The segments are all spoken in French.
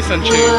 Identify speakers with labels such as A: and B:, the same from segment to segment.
A: Listen, Chief.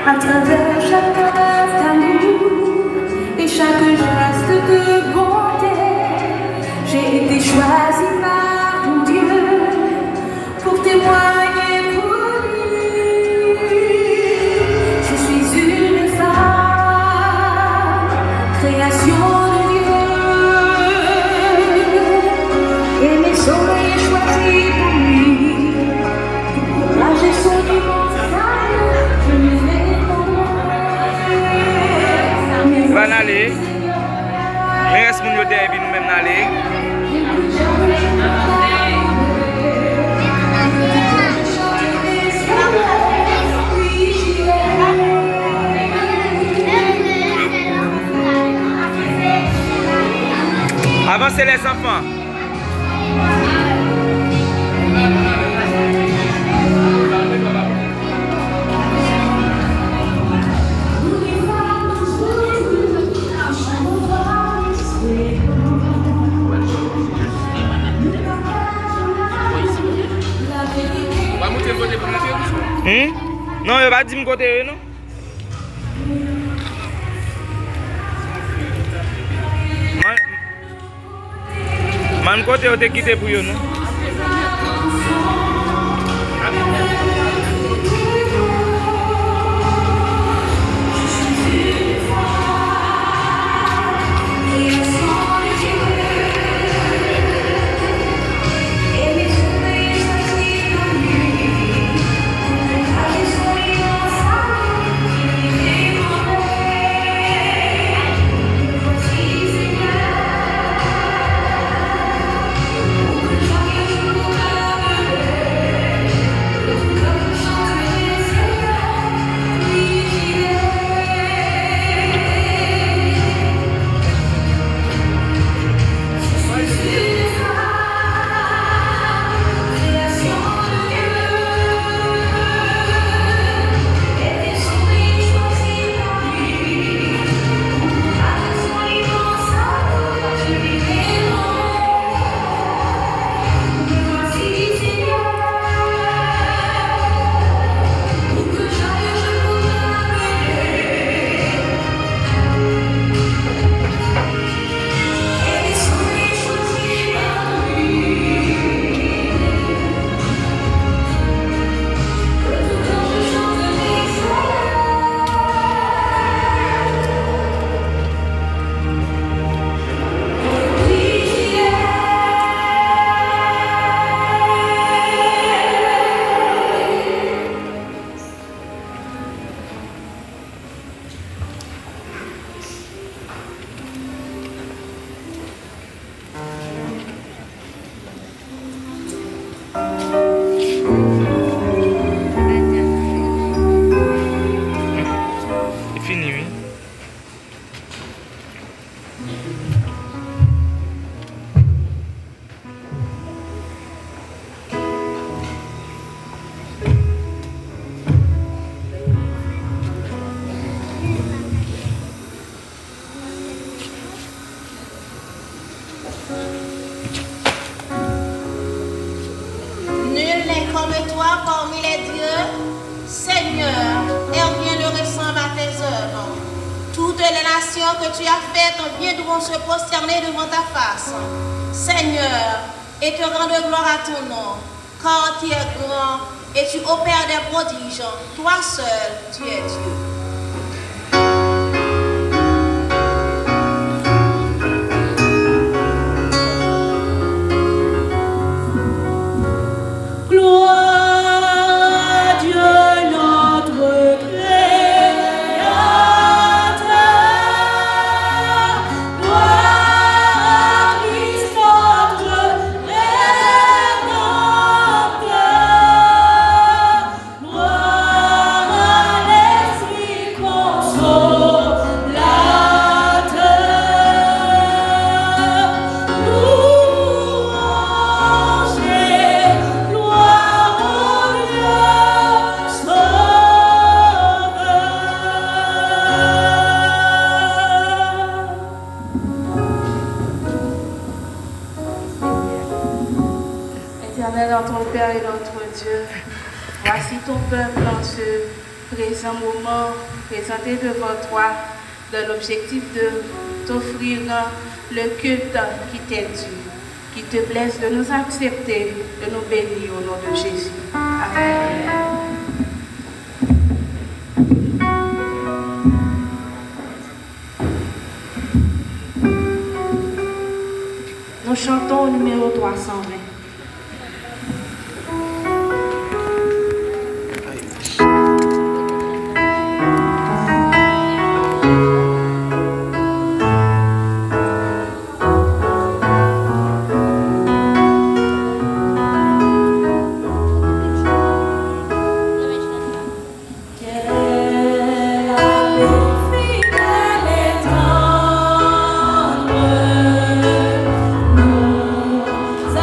B: À travers chaque rêve d'amour et chaque geste de bonté, j'ai été choisie par mon Dieu pour témoigner pour lui. Je suis une femme, création de Dieu, et mes oreilles choisies pour lui, pour courager son dimanche.
A: Va aller. Mais reste mon yoté et puis nous-mêmes aller. Avancez les enfants. Non, il va dire mon côté, non? Man côté où t'es quitté pour eux, non?
C: Que tu as faites viendront se prosterner devant ta face, Seigneur, et te rendre gloire à ton nom, car tu es grand et tu opères des prodiges. Toi seul, tu es Dieu.
D: Notre Père et notre Dieu, voici ton peuple en ce présent moment présenté devant toi dans l'objectif de t'offrir le culte qui t'est dû, qui te plaise de nous accepter, de nous bénir au nom de Jésus. Amen. Nous chantons au numéro 320.
B: Nous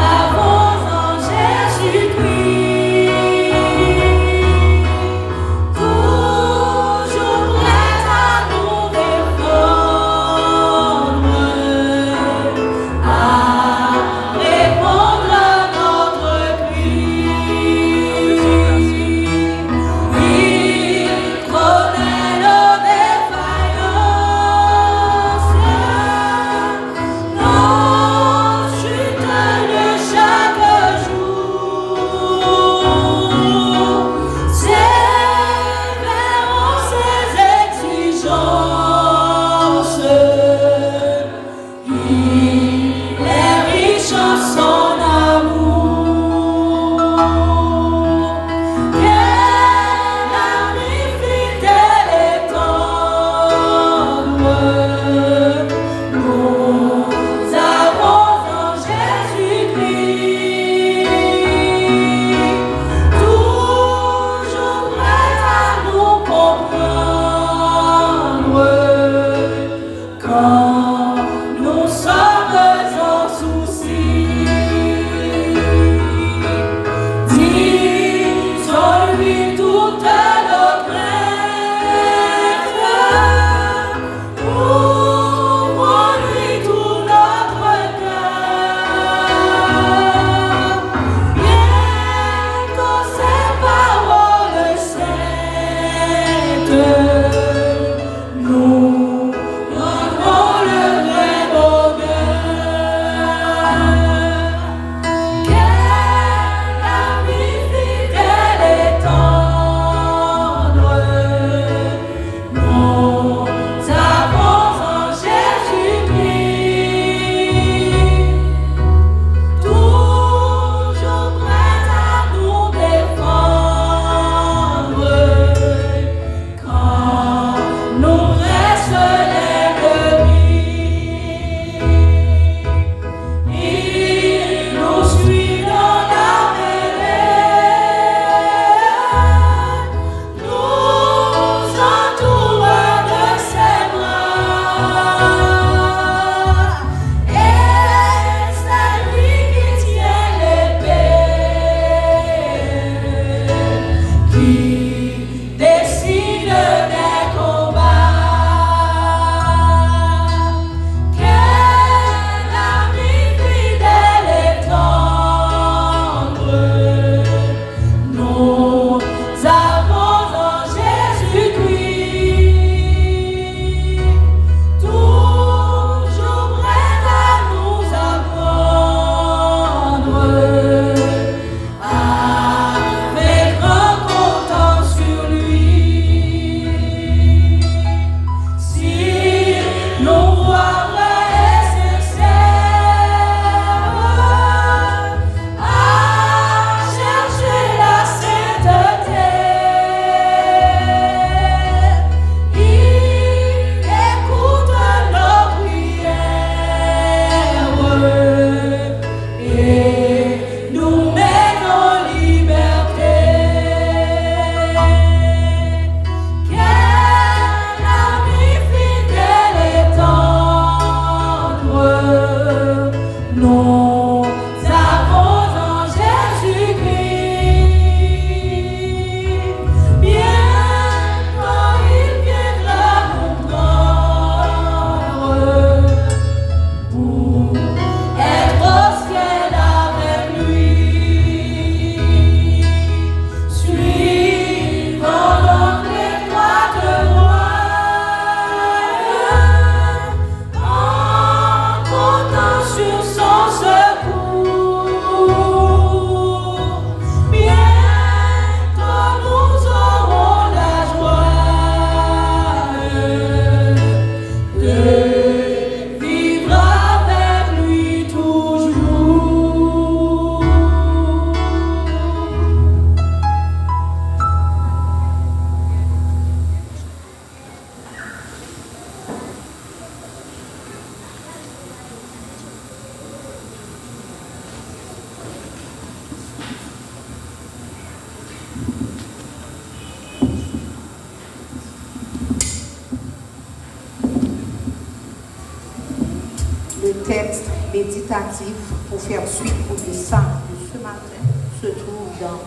E: Le texte méditatif pour faire suite au dessin de ce matin se trouve dans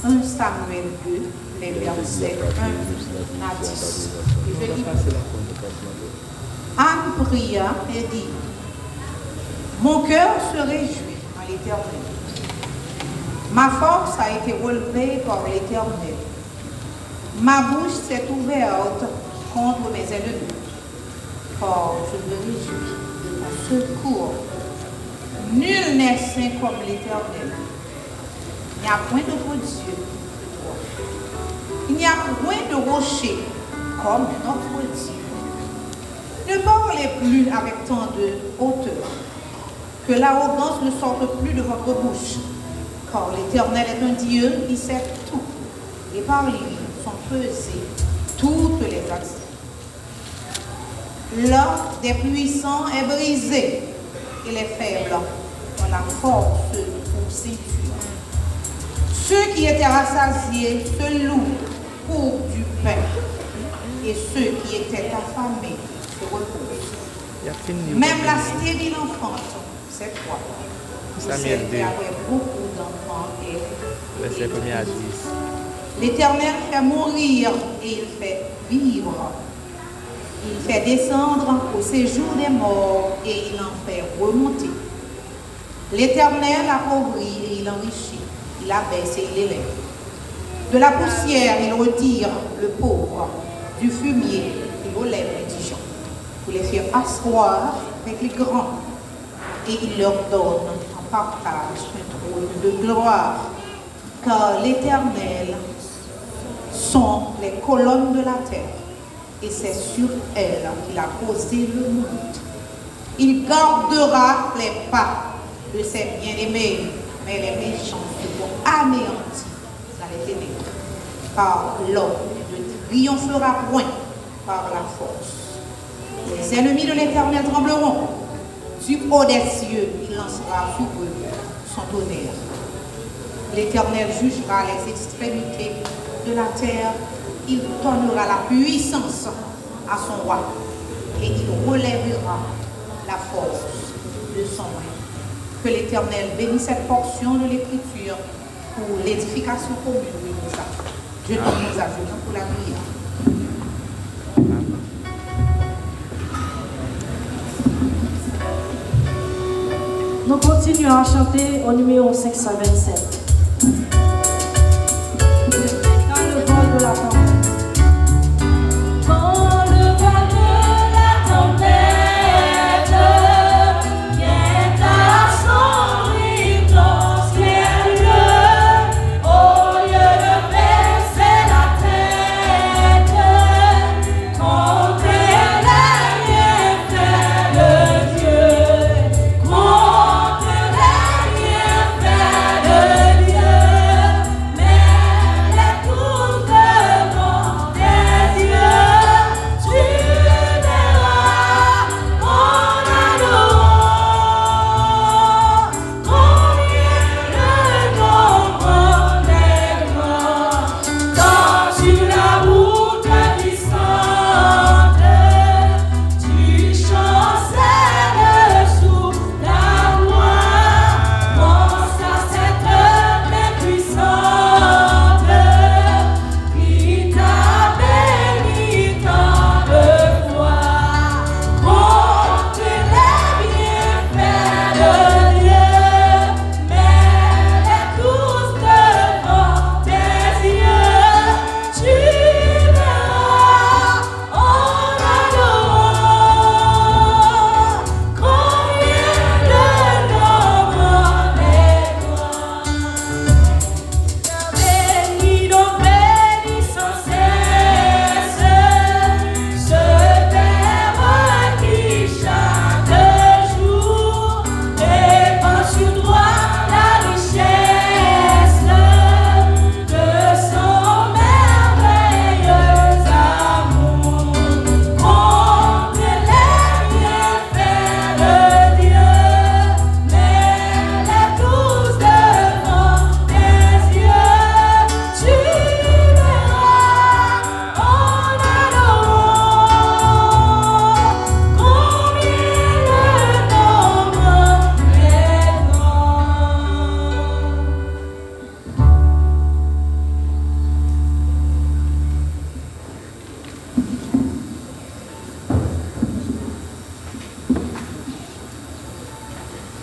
E: 1 Samuel 2, les versets 1 à 10. Et je lis. Anne pria et dit: mon cœur se réjouit en l'Éternel. Ma force a été relevée par l'Éternel. Ma bouche s'est ouverte contre mes ennemis. Car je me réjouis de ton secours. Nul n'est saint comme l'Éternel. Il n'y a point d'autre Dieu que toi. Il n'y a point de rocher comme notre Dieu. Ne parlez plus avec tant de hauteur, que l'arrogance ne sorte plus de votre bouche, car l'Éternel est un Dieu qui sait tout, et par lui sont pesées toutes les actions. L'ordre des puissants est brisé, et les faibles ont la force pour ceinture. Ceux qui étaient rassasiés se louent pour du pain, et ceux qui étaient affamés se reposent. Même la stérile enfante, c'est toi.
A: Samuel 2,
E: avec beaucoup d'enfants et
A: verset 1 à 10.
E: L'Éternel fait mourir et il fait vivre. Il fait descendre au séjour des morts et il en fait remonter. L'Éternel appauvrit et il enrichit. Il abaisse et il élève. De la poussière, il retire le pauvre. Du fumier, il relève les indigents. Pour les faire asseoir avec les grands. Et il leur donne en partage un trône de gloire. Car l'Éternel sont les colonnes de la terre. Et c'est sur elles qu'il a posé le monde. Il gardera les pas de ses bien-aimés, mais les méchants seront anéantis dans les ténèbres. Car l'homme ne triomphera point par la force. Les ennemis de l'Éternel trembleront. Du haut des cieux, il lancera sur eux son tonnerre. L'Éternel jugera les extrémités de la terre. Il donnera la puissance à son roi et il relèvera la force de son règne. Que l'Éternel bénisse cette portion de l'Écriture pour l'édification commune de nous. Je nous ajoute pour la prière.
B: Nous continuons à chanter au numéro 527. Dans le vol de la tempête.
F: Dieu.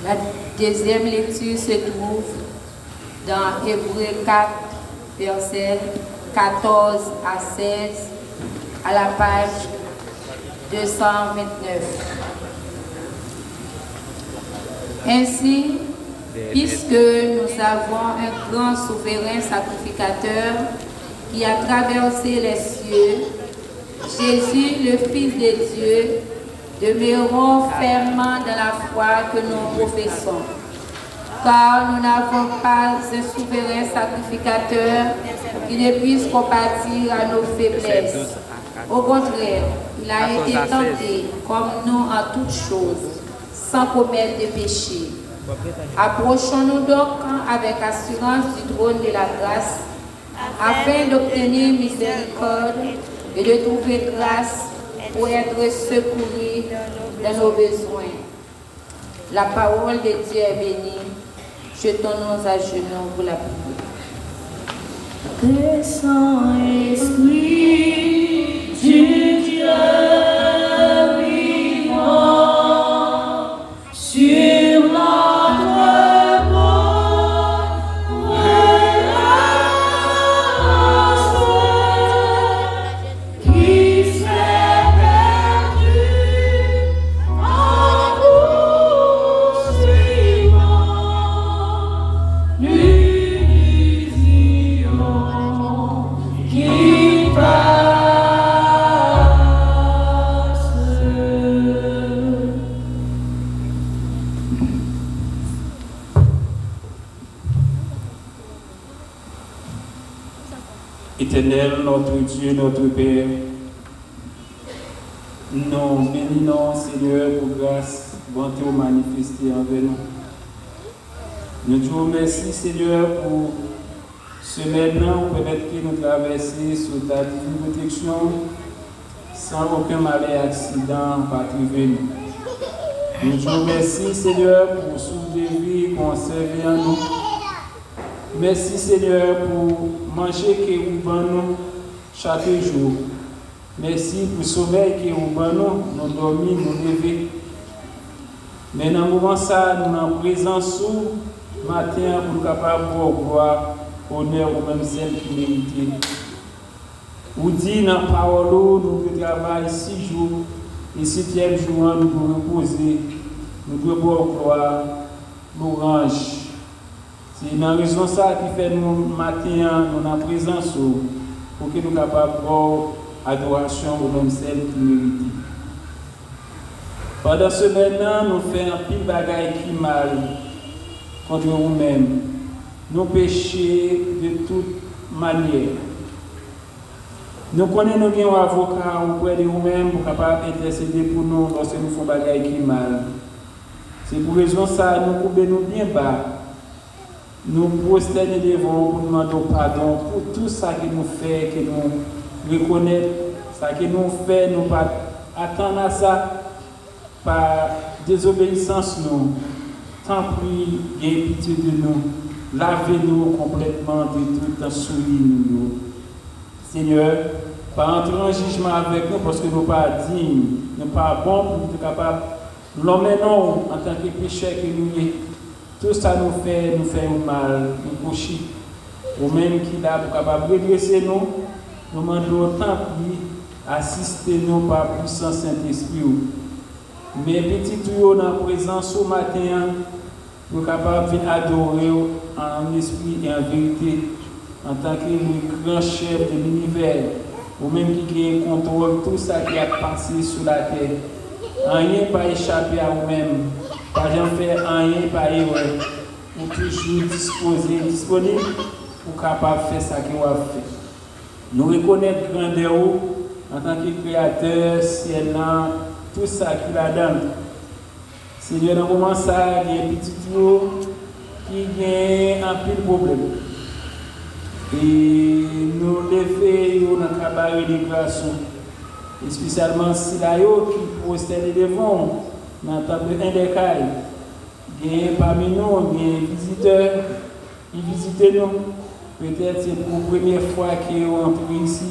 F: La deuxième lecture se trouve dans Hébreux 4, versets 14 à 16, à la page 229. Ainsi, puisque nous avons un grand souverain sacrificateur qui a traversé les cieux, Jésus, le Fils de Dieu, demeurons fermement dans la foi que nous professons. Car nous n'avons pas un souverain sacrificateur qui ne puisse compatir à nos faiblesses. Au contraire, il a été tenté comme nous en toutes choses, sans commettre de péché. Approchons-nous donc avec assurance du trône de la grâce, afin d'obtenir miséricorde et de trouver grâce pour être secourus dans nos besoins. La parole de Dieu est bénie. Jetons-nous à genoux pour la prière.
B: Saint-Esprit du Dieu vivant, sur notre bonne grâce qui s'est perdue en vous suivant, l'illusion qui passe.
G: Éternel, notre Dieu, notre Père, nous bénissons, Seigneur, pour grâce, bonté ou manifestée envers nous. Nous te remercions, Seigneur, pour ce maintenant, permettre que nous traversions sous ta divine protection, sans aucun malheur et accident particulier. Nous te remercions, Seigneur, pour souffle de vie conservé en nous. Merci, Seigneur, pour manger que vous nous chaque jour. Merci pour le sommeil que nous dormir, nous lever. Mais dans le moment ça, nous sommes en présence sous matin pour nous capables de gloire, honneur ou même celle qui mérite. Vous dites dans la parole, nous devons travailler 6 jours, et 7e jour, nous devons reposer, nous devons boire gloire, l'orange. C'est une raison ça qui fait nous matin, nous en présence pour que nous soyons capables de faire adoration au même celle qui mérite. Pendant ce maintenant, nous faisons un pile bagaille qui mal contre nous-mêmes. Nous péchons de toute manière. Nous connaissons bien un avocat auprès de nous-mêmes pour capable intercéder pour nous lorsque nous faisons bagaille qui mal. C'est pour raison ça nous pouvons nous bien bas. Nous prosterner devant pour nous demander pardon pour tout ça que nous fait, que nous reconnaissons, ça que nous fait, nous pas attendre à ça par désobéissance nous. Tant pis, ayez pitié de nous, lavez-nous complètement de tout en souillé nous. Seigneur, pas entrer en jugement avec nous parce que nous ne sommes pas dignes, nous ne sommes pas bons pour nous être capables. L'emmenons en tant que pécheurs que nous sommes. Tout ça nous fait mal, nous coucher. Ou même qui là pour capable redresser nous demandons tant pis, assistez-nous par puissance Saint-Esprit. Mais petit tuyau dans la présence au matin, nous sommes capables d'adorer en esprit et en vérité, en tant que grand chef de l'univers, ou même qui contrôle tout ça qui a passé sur la terre. Rien pas échappé à vous-même. Pas jamais faire rien par erreur. Ou toujours disponible pour capable de faire ça que vous avez fait. Nous reconnaissons grandeur en tant que créateur, ciel, tout ça qu'il a donné. Seigneur, dans le moment ça, il y a un petit tuyau qui a un peu de problème. Et nous levons dans le cabaret de grâce. Et spécialement si là, qui postèle devant, dans la table de Indécaille, il y a parmi nous, il y a des visiteurs qui visitent nous. Peut-être c'est pour la première fois qu'ils entrent ici.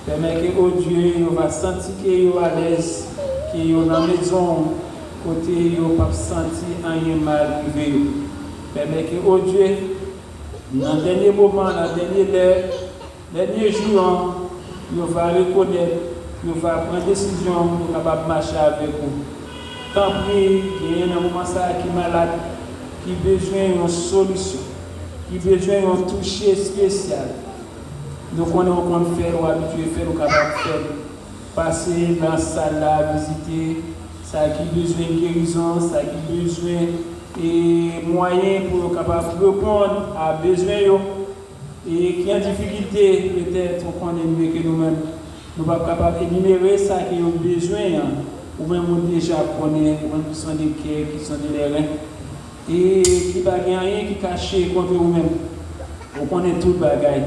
G: Permet que oh Dieu, on va sentir qu'ils sont à l'aise, qu'ils sont dans la maison, côté yo pas senti rien mal arrivé. Permet que oh Dieu dans le dernier moment, dans le dernier jour, nous va reconnaître, nous va prendre décision pour capable marcher avec vous. Tant pis, il y a un moment ça qui est malade, qui a besoin d'une solution, qui a besoin d'un toucher spécial. Nous connaissons comment faire, ou habitué à faire, nous capable de faire. Passer dans la salle là, visiter, ça qui a besoin de guérison, ça qui a besoin et moyens pour capable répondre à besoin et qui a difficulté peut-être on connaît mieux que nous-mêmes nous pas capable d'énumérer ça qui a besoin ou même on déjà connaît ou même qui sont des cœurs qui sont des reins et qui pas rien qui caché contre nous-mêmes on connaît tout bagaille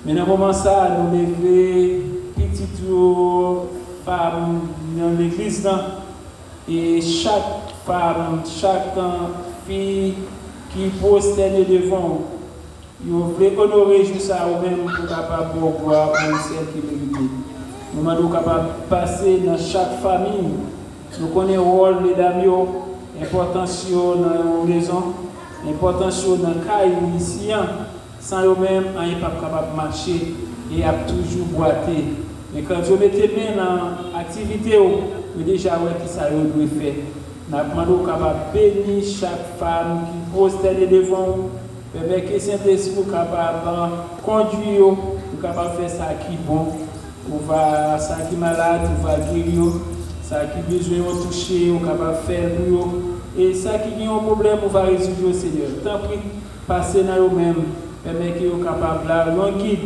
G: mais dans moment ça nous lever petite femme dans l'église là et chaque femme, chaque fille qui prosterne devant, ils veulent honorer juste ça ou même pour capable voir pour celle qui mérite. Nous sommes capables de passer dans chaque famille. Nous connaissons le rôle des dames, l'importance dans la maison, l'importance dans le cas ici. Sans eux-mêmes, ils ne sont pas capables de marcher et à toujours boiter. Mais quand vous mettez bien dans l'activité, vous déjà ouais qui ça doit faire. Nous demandons capable bénir chaque femme qui prosterne devant vous, permettre que Saint-Esprit capable de conduire, ou capable de faire ça qui est bon, ou va ça qui est malade, ou va guérir, ça qui a besoin de toucher, ou capable de faire pour eux. Et ça qui a un problème, on va résoudre au Seigneur. Tant pis, passer dans eux-mêmes, permettre qu'ils soient capables de guider,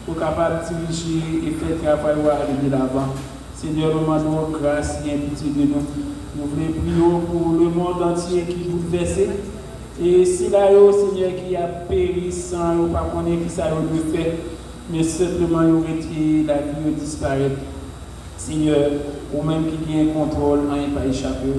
G: pour capable de diriger et faire le travail ou aller de l'avant. Seigneur, nous demandons grâce et pitié de nous. Nous voulons prier pour le monde entier qui est bouleversé. Et si là, Seigneur, qui a péri sans, nous ne connaissons pas qui ça doit faire, mais simplement, nous retirons la vie disparaître. Seigneur, ou même qui a un contrôle, rien pas échappé.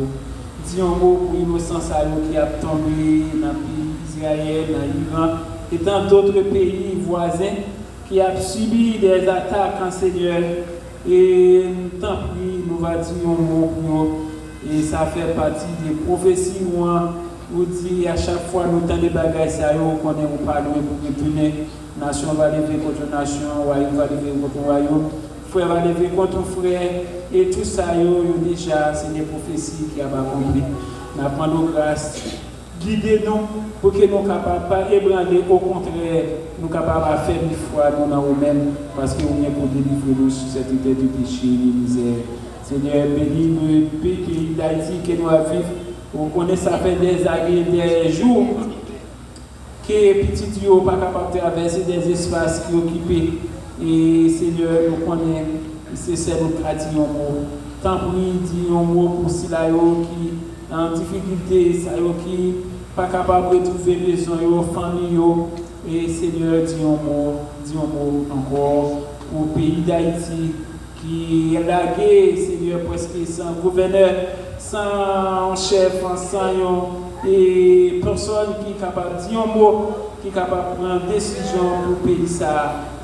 G: Dis un mot pour l'innocence qui a tombé dans le pays d'Israël, dans l'Iran, et dans d'autres pays voisins qui ont subi des attaques en Seigneur. Et tant pis, nous va dire un mot pour eux. Et ça fait partie des prophéties où on dit à chaque fois nous avons des bagages, qu'on est pas loin pour retourner. Nation va lever contre nation, royaume va lever contre royaume, frère va lever contre frère. Et tout ça, déjà, c'est des prophéties qui ont accompli. Nous apprenons grâce. Guidez-nous pour que nous ne soyons pas ébranler, au contraire, nous soyons capables de faire une foi dans nous-mêmes, parce que nous sommes pour délivrer nous sur cette idée du péché et de la misère. Seigneur, bénis le pays d'Haïti que nous vivons. On connaît ça fait des années, des jours, que les petits tuyaux ne sont pas capables de traverser des espaces qui occupés. Et Seigneur, nous connaissons, c'est ça nous dit un mot. Tant pis, dit un mot pour ceux qui en difficulté, ceux qui ne sont pas capables de retrouver maison, famille. Et Seigneur, dis un mot encore pour le pays d'Haïti qui est lagué, Seigneur, presque sans gouverneur, sans chef, sans et personne qui est capable de dire un mot, qui est capable de prendre une décision pour le pays.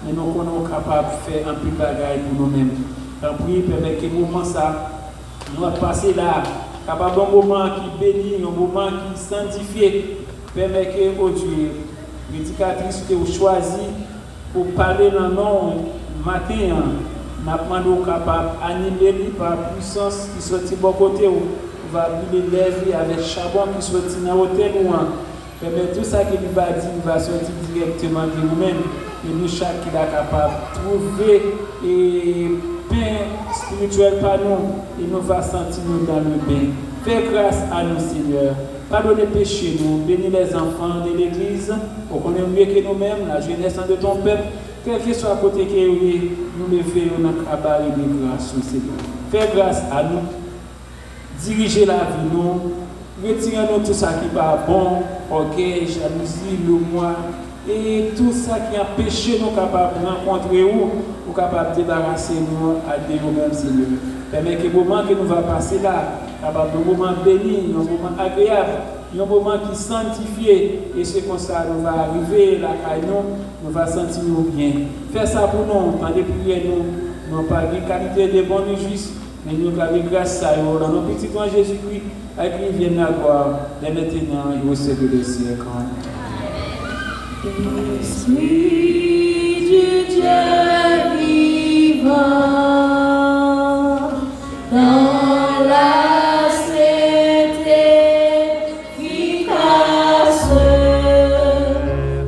G: Mais nous sommes capables de faire un peu de bagaille pour nous-mêmes. Tant pis, permet que le moment ça, nous allons passer là, capable un moment qui bénit, un moment qui sanctifie, permet que, oh Dieu, l'éducatrice que vous choisissez pour parler dans le nom matin, nous sommes capables d'animer par puissance qui sortit de bon côté, on va brûler les avec charbon qui sortit dans l'hôtel. Permet tout ça qu'il va dire, il va sortir directement de nous-mêmes. Et nous, chaque qui est capable de trouver et pain spirituel par nous, et nous va sentir nous dans le bain. Fais grâce à nous, Seigneur. Pardonne les péchés, nous. Bénis les enfants de l'Église, pour qu'on ait mieux que nous-mêmes, la jeunesse de ton peuple. Quel que soit à côté que nous lever notre travail de grâce, Seigneur. Fais grâce à nous. Dirigez la vie, nous. Retirez-nous tout ça qui n'est pas bon, orgueil, jalousie, le moi. Et tout ça qui a péché, nous capables de rencontrer ou capables de débarrasser nous à nous-mêmes, Seigneur. Permet que le moment que nous allons passer là, capable de moment béni, un moment agréable, un moment qui sanctifié, et c'est comme ça nous va arriver là, nous va sentir nous bien. Fais ça pour nous, pendant les prières, nous n'avons pas de qualité de bon et juste, Mais nous avons grâce à eux, dans nos petits temps Jésus-Christ, avec qui viennent la gloire, dès maintenant et au siècle des siècles.
B: Esprit du Dieu vivant, dans la sainteté efficace,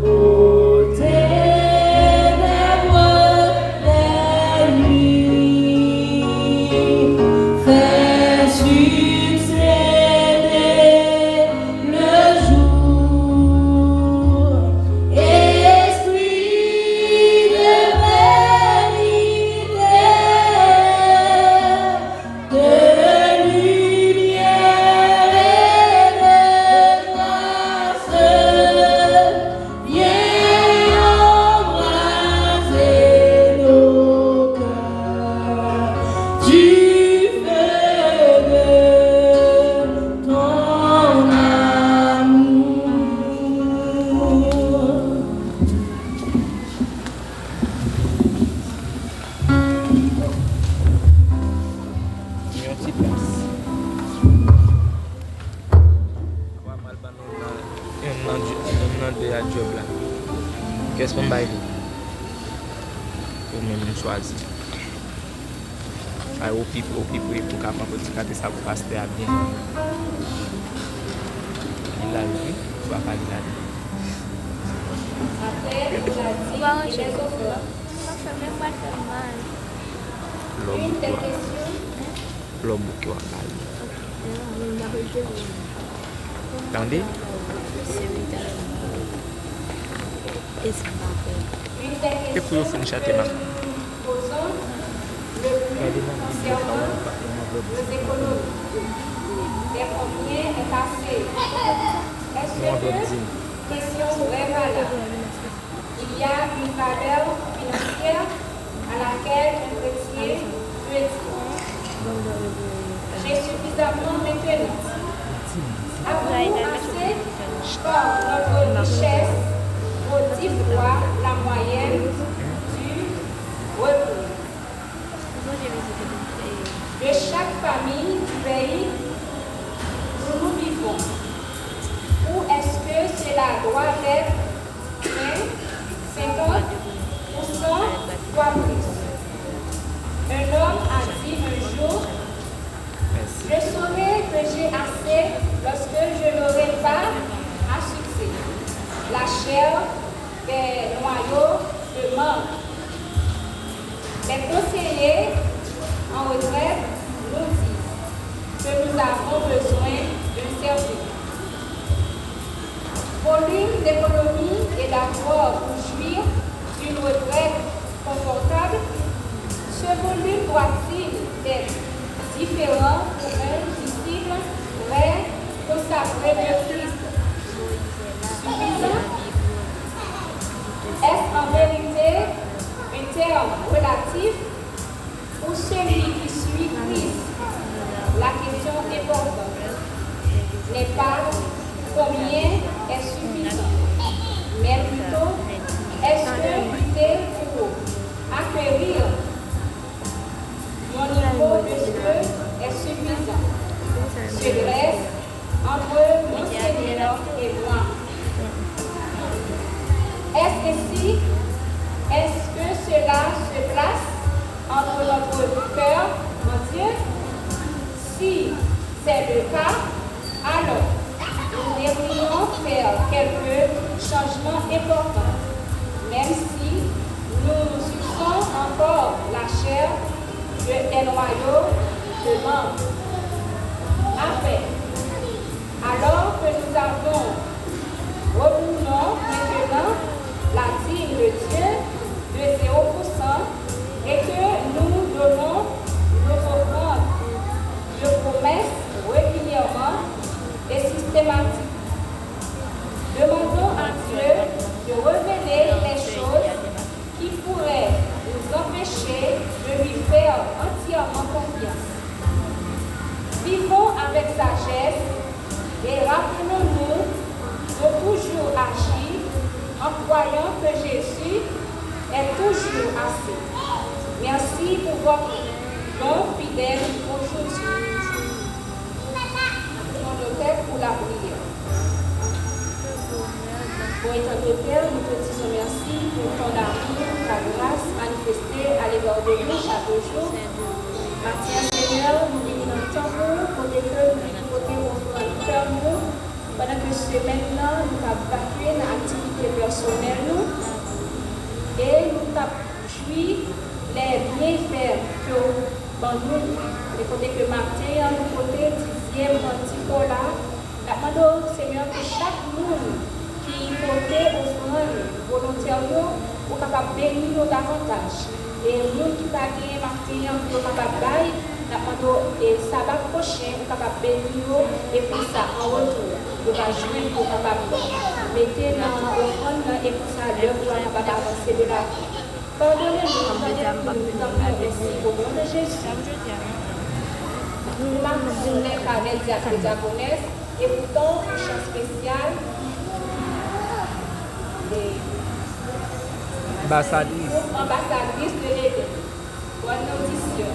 B: aux ténèbres des nuits, fais succéder le jour. Esprit de vérité, de lumière et de grâce, viens embraser nos cœurs du feu de ton amour.
A: Une petite place. On va mal dans un de la job là. Qu'est-ce qu'on va faire? Ou même choisir. Au people pour capable de garder ça pour passer à bien. Il a vu, tu vas pas dire.
H: Après, il a dit, et les autres, une des questions,
A: L'homme qui va parler. Attendez.
H: une des
A: Et pour
H: questions
A: finir
H: que
A: tes mains.
H: nous posons le plus concernant nos économies. Les combien est assez? Est-ce que, question vraie valable, il y a une valeur financière à laquelle un chrétien peut dire j'ai suffisamment maintenant. Avons-nous assez par notre richesse pour 10 fois la moyenne du revenu de chaque famille du pays où nous vivons? Ou est-ce que cela doit être 20, 50% voire plus? Un homme a dit un jour, je saurai que j'ai assez lorsque je n'aurai pas à succès. La chair des noyaux de manque. Les conseillers en retraite nous disent que nous avons besoin d'un service. Volume d'économie et d'apport pour jouir d'une retraite confortable. Ce volume doit-il être différent pour un disciple vrai consacré de Christ? Suffisant? Est-ce en vérité un terme relatif pour celui qui suit Christ? La question importante n'est pas combien est suffisant, mais plutôt est-ce que lutter pour acquérir mon niveau de ce que est suffisant se dresse entre mon Seigneur et moi. Est-ce que cela se place entre notre cœur, mon Dieu? Si c'est le cas, alors nous devrions faire quelques changements importants, même si nous suçons encore la chair des noyaux de manque. Enfin, alors que nous avons retournons maintenant la dîme de Dieu de 0% et que nous donnons nos offrandes de promesses régulièrement et systématiques. Demandons à Dieu de révéler les choses qui pourraient nous empêcher de lui faire entièrement confiance. Vivons avec sagesse et rappelons-nous de toujours agir en croyant que Jésus est toujours assez. Merci pour votre don fidèle. Bon éternel Père, nous te disons merci pour ton amour, ta grâce manifestée à l'égard de nous chaque jour. Maintenant, Seigneur, nous venons dans le temple, côté que nous côté offrande cœur nous, pendant que ce maintenant nous avons battu dans l'activité personnelle nous, et nous avons joui les bienfaits que nous les côté que Martin, nous côté 10e cantique là, nous demandons, Seigneur, que chaque monde qui côté offrande volontaire nous, capable de bénir nous davantage. Et nous qui avons gagné Martin, nous sommes capables de et sabbat prochain, nous sommes capables de bénir et pour ça, en retour, nous allons jouer pour capable de mettre dans l'offrande et pour ça, l'œuvre doit capable d'avancer de là. Pardonnez-nous, nous merci au nom de Jésus. Nous marquons les carnets des diaconesses et pourtant, un chant spécial. Ambassadrice de l'Éden. Bonne audition.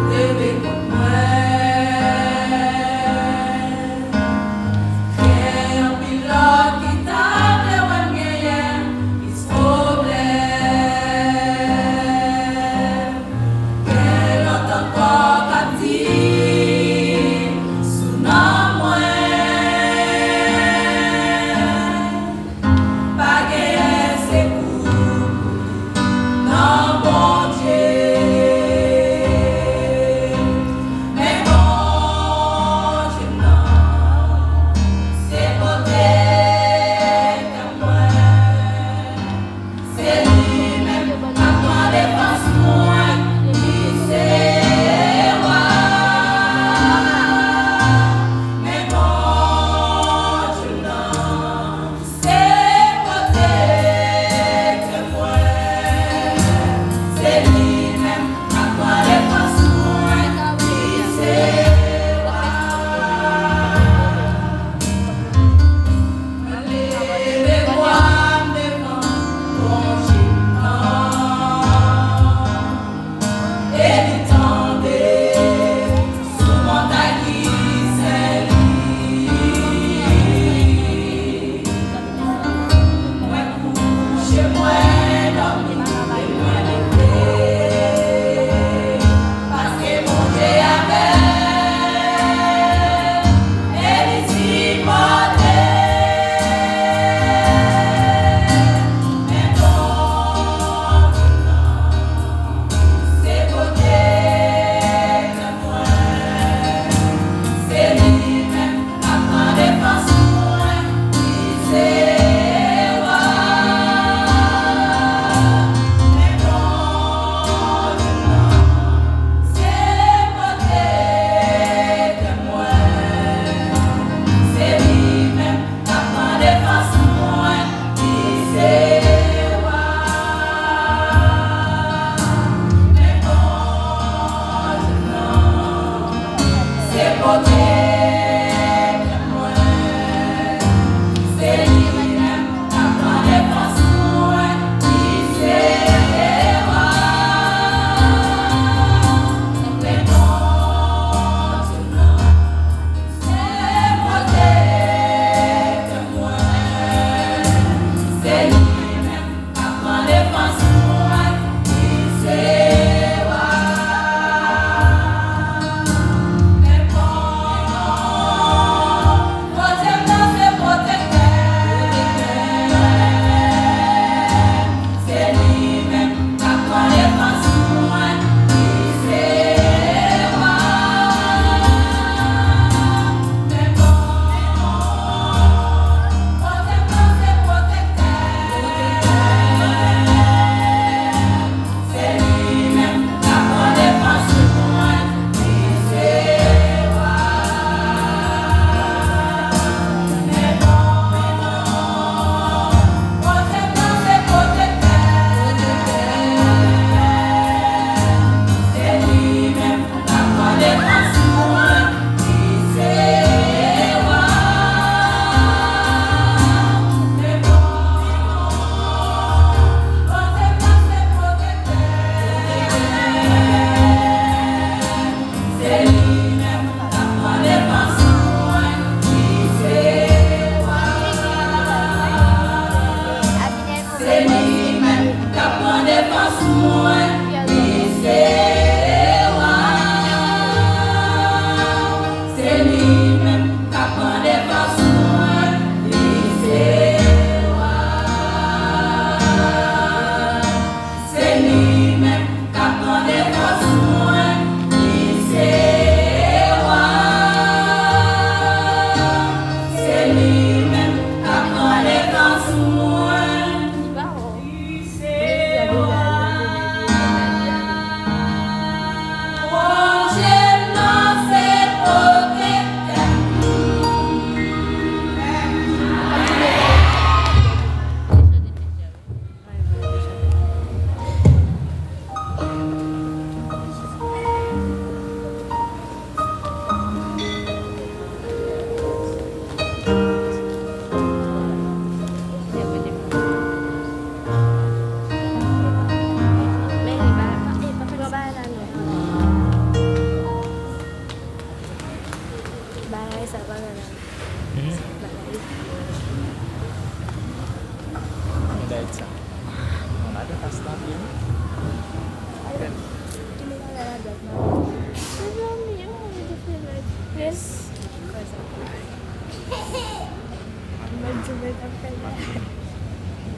B: Leve con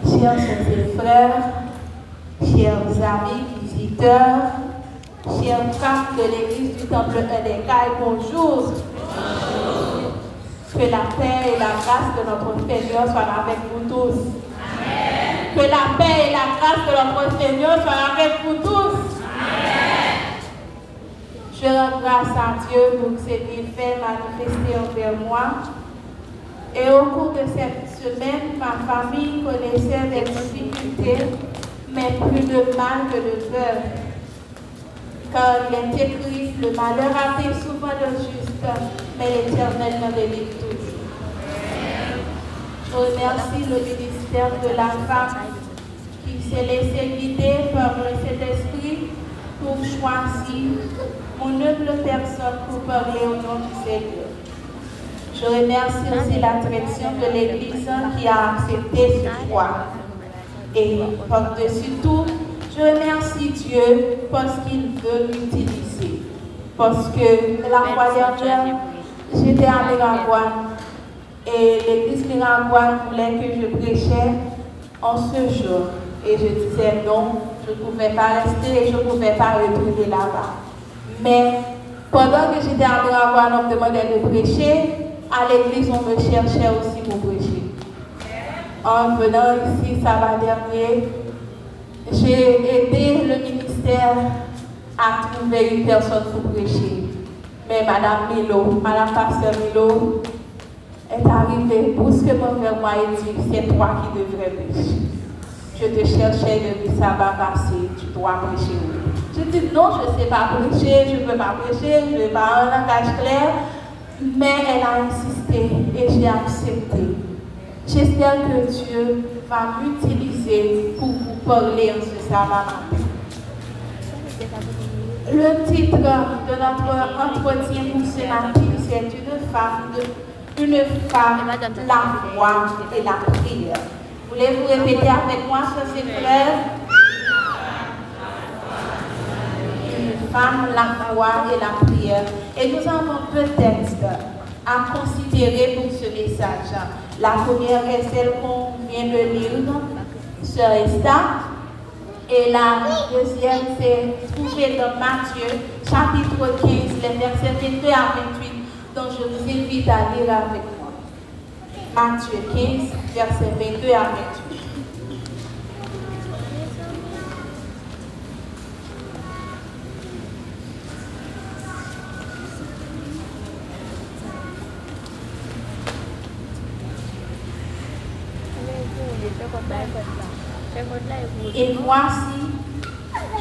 D: Chers sœurs et frères, chers amis, visiteurs, chers femmes de l'église du Temple Edekai, bonjour. Que la paix et la grâce de notre Seigneur soient avec vous tous. Amen. Que la paix et la grâce de notre Seigneur soient avec vous tous. Amen. Je rends grâce à Dieu pour ses bienfaits manifestés envers moi. Et au cours de cette semaine, ma famille connaissait des difficultés, mais plus de mal que de peur. Car il est écrit, le malheur arrive souvent le juste, mais l'Éternel me délivre toujours. Je remercie le ministère de la femme qui s'est laissé guider par le Saint-Esprit pour choisir mon humble personne pour parler au nom du Seigneur. Je remercie aussi la direction de l'Église qui a accepté ce choix. Et par-dessus tout, je remercie Dieu parce qu'il veut m'utiliser. Parce que la fois dernière, j'étais à Miragouane et l'église Miragouane voulait que je prêchais en ce jour. Et je disais non, je ne pouvais pas rester et je ne pouvais pas retourner là-bas. Mais pendant que j'étais à Miragouane, on me demandait de prêcher. À l'église, on me cherchait aussi pour prêcher. En venant ici, samedi dernier, j'ai aidé le ministère à trouver une personne pour prêcher. Mais Madame Milo, Madame Pasteur Milo, est arrivée brusquement vers moi et dit, c'est toi qui devrais prêcher. Je te cherchais depuis ça va passer, tu dois prêcher. Je dis non, je ne sais pas prêcher, je ne peux pas prêcher, je ne vais pas un langage clair. Mais elle a insisté et j'ai accepté. J'espère que Dieu va m'utiliser pour vous parler en ce sabbat matin. Le titre de notre entretien pour ce matin, c'est une femme, la foi et la prière. Voulez-vous répéter avec moi, chers et frères? Une femme, la foi et la prière. Et nous avons deux textes à considérer pour ce message. La première est celle qu'on vient de lire, Sœur Esther. Et la deuxième, c'est trouvée dans Matthieu, chapitre 15, les versets 22 à 28, dont je vous invite à lire avec moi. Matthieu 15, versets 22 à 28. Et voici,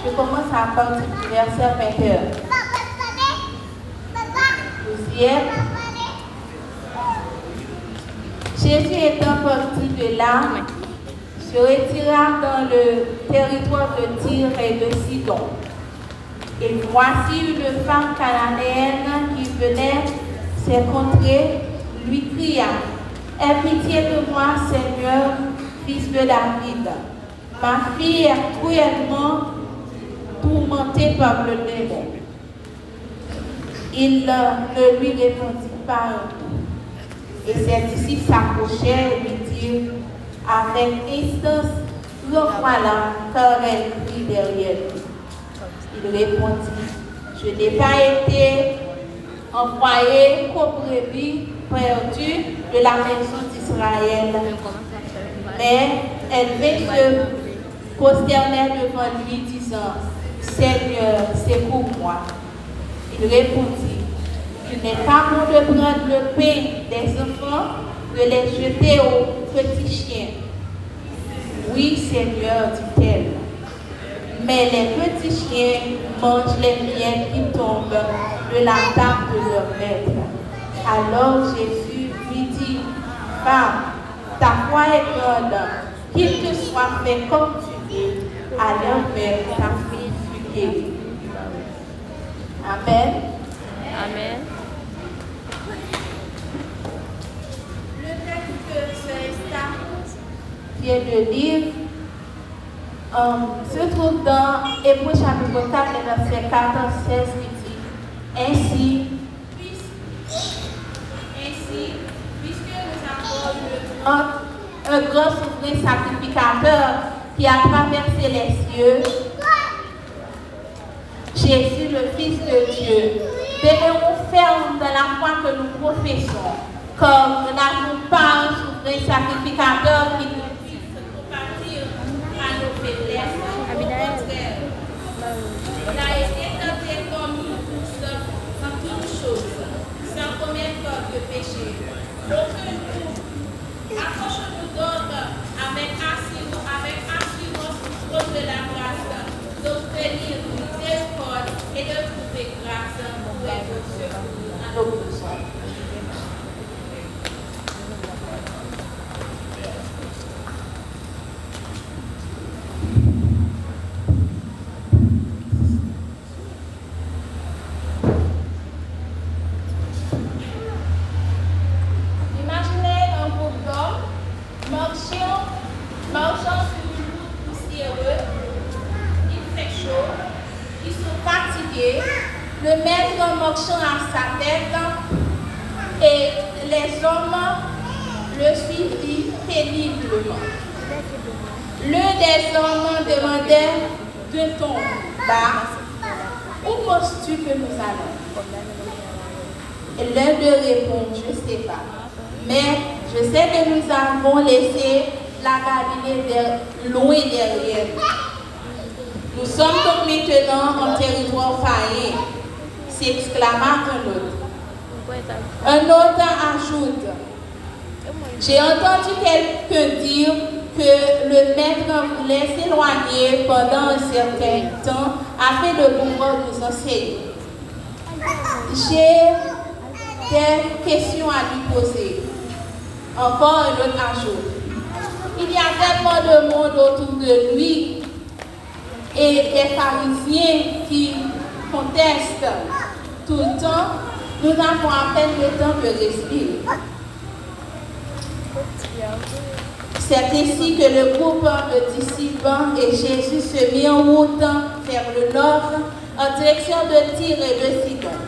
D: je commence à partir du verset 21. Vous y êtes? Jésus étant parti de là, se retira dans le territoire de Tyr et de Sidon. Et voici une femme cananéenne qui venait ces contrées, lui cria, « Aie pitié de moi, Seigneur, fils de David. Ma fille est cruellement tourmentée par le démon. » Il ne lui répondit pas un mot. Et ses disciples s'approchèrent et lui dirent avec instance, « Revoilà, car elle crie derrière lui. » Il répondit, « Je n'ai pas été envoyé qu'aux brebis perdues de la maison d'Israël. » Mais elle vint se prosterner devant lui, disant, « Seigneur, secours-moi. » Il répondit, « Il n'est pas bon de prendre le pain des enfants, de les jeter aux petits chiens. » « Oui, Seigneur, dit-elle. Mais les petits chiens mangent les miettes qui tombent de la table de leur maître. » Alors Jésus lui dit, « Femme, ta foi est grande, qu'il te soit fait comme tu veux. » À l'heure même, ta fille fut guérie. Amen.
I: Amen.
D: Le texte que Sœur Esther vient de lire se trouve dans Hébreux chapitre 4, verset 14-16 qui dit, Ainsi, puisque nous avons un le grand souverain sacrificateur qui a traversé les cieux, Jésus, le Fils de Dieu. Demeurons fermes dans la foi que nous professons, comme nous n'avons pas un souverain sacrificateur qui nous dit de se compatir à nos faiblesses. Au contraire, il a été tenté comme nous tous en toutes choses, sans commettre de péché. Aucun coup. Accrochons-nous donc avec assurance contre la grâce, d'obtenir miséricorde et de trouver grâce pour être secours à nos besoins. Imaginez un groupe d'hommes marchant sur une route poussiéreuse. Il fait chaud, ils sont fatigués, le maître marchant à sa tête et les hommes le suivirent péniblement. L'un des hommes demandait d'un ton bas, où penses-tu que nous allons? Et l'un d'eux répond, je ne sais pas, mais je sais que nous avons laissé la Galilée loin derrière nous. Nous sommes donc maintenant en territoire failli, s'exclama un autre. Un autre ajoute, j'ai entendu quelqu'un dire que le maître voulait s'éloigner pendant un certain temps afin de pouvoir nous enseigner. J'ai des questions à lui poser. Encore un autre ajoute. Il y a tellement de monde autour de lui et des pharisiens qui contestent tout le temps. Nous avons à peine le temps de respirer. C'est ainsi que le groupe de disciples et Jésus se mit en route vers le nord en direction de Tyr et de Sidon.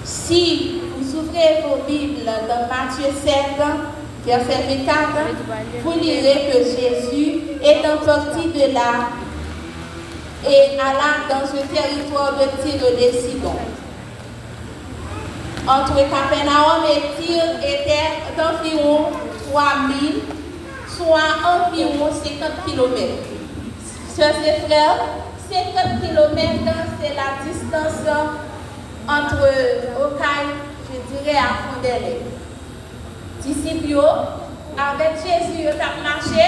D: Si vous ouvrez vos Bibles dans Matthieu 7, verset 24, vous lirez que Jésus étant sorti de là et alla dans ce territoire de Tyr et de Sidon. Entre Capernaum et Tyr était d'environ 3000, soit environ 50 km. Chers et frères, 50 km, c'est la distance entre Okaï, je dirais, à Fondelle. Disciples, avec Jésus, ils ont marché,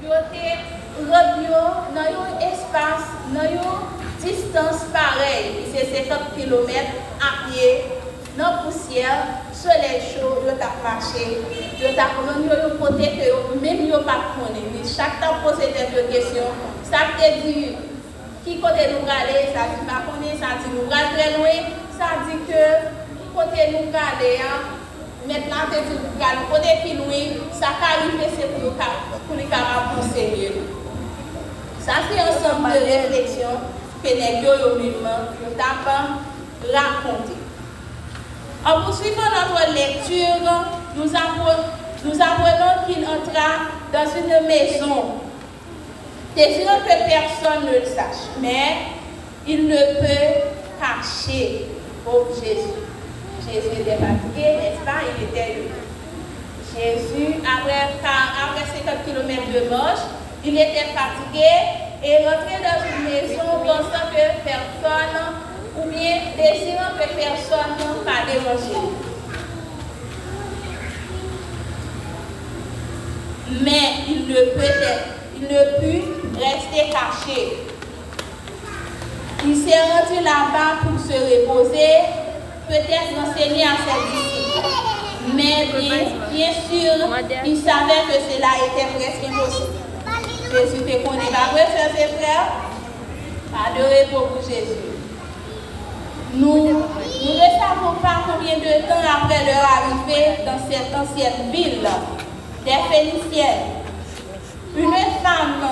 D: ils ont rendu dans un espace, dans une distance pareille, c'est 50 km à pied, dans la poussière, soleil chaud, ils ont marché, ils ont rendu un côté que même ils n'ont pas connu. Chaque temps, poser des questions, ça te dit qui côté nous aller, ça dit pas connaître, ça dit nous aller très loin, ça dit que côté nous aller, maintenant tu dis nous côté plus loin, ça arrive c'est pour les camarades conseiller. Ça c'est un ensemble de réflexions que les deux nous raconté. En poursuivant notre lecture, nous apprenons qu'il entra dans une maison, désirant que personne ne le sache, mais il ne peut cacher au Jésus. Jésus était fatigué, n'est-ce pas? Il était Jésus, après 50 km de marche, il était fatigué et rentré dans une maison pensant que personne, ou bien désirant que personne ne pas déranger. Mais il ne put rester caché. Il s'est rendu là-bas pour se reposer, peut-être enseigner à ses disciples. Mais bien sûr, il savait que cela était presque impossible. Jésus te connaît pas vrai, frères et frères? Pas de repos pour Jésus. Nous ne savons pas combien de temps après leur arrivée dans cette ancienne ville des Phéniciennes, une femme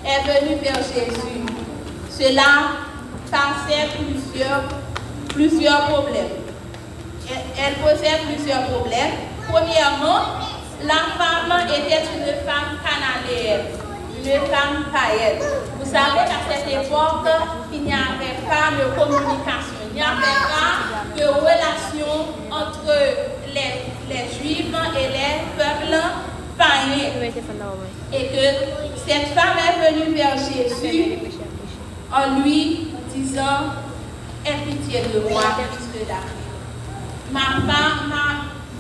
D: est venue vers Jésus. Cela passait plusieurs problèmes. Elle posait plusieurs problèmes. Premièrement, La femme était une femme cananéenne, une femme païenne. Vous savez qu'à cette époque, il n'y avait pas de communication, il n'y avait pas de relation entre les Juifs et les peuples païens. Et que cette femme est venue vers Jésus en lui disant, aie pitié de moi, fils de David.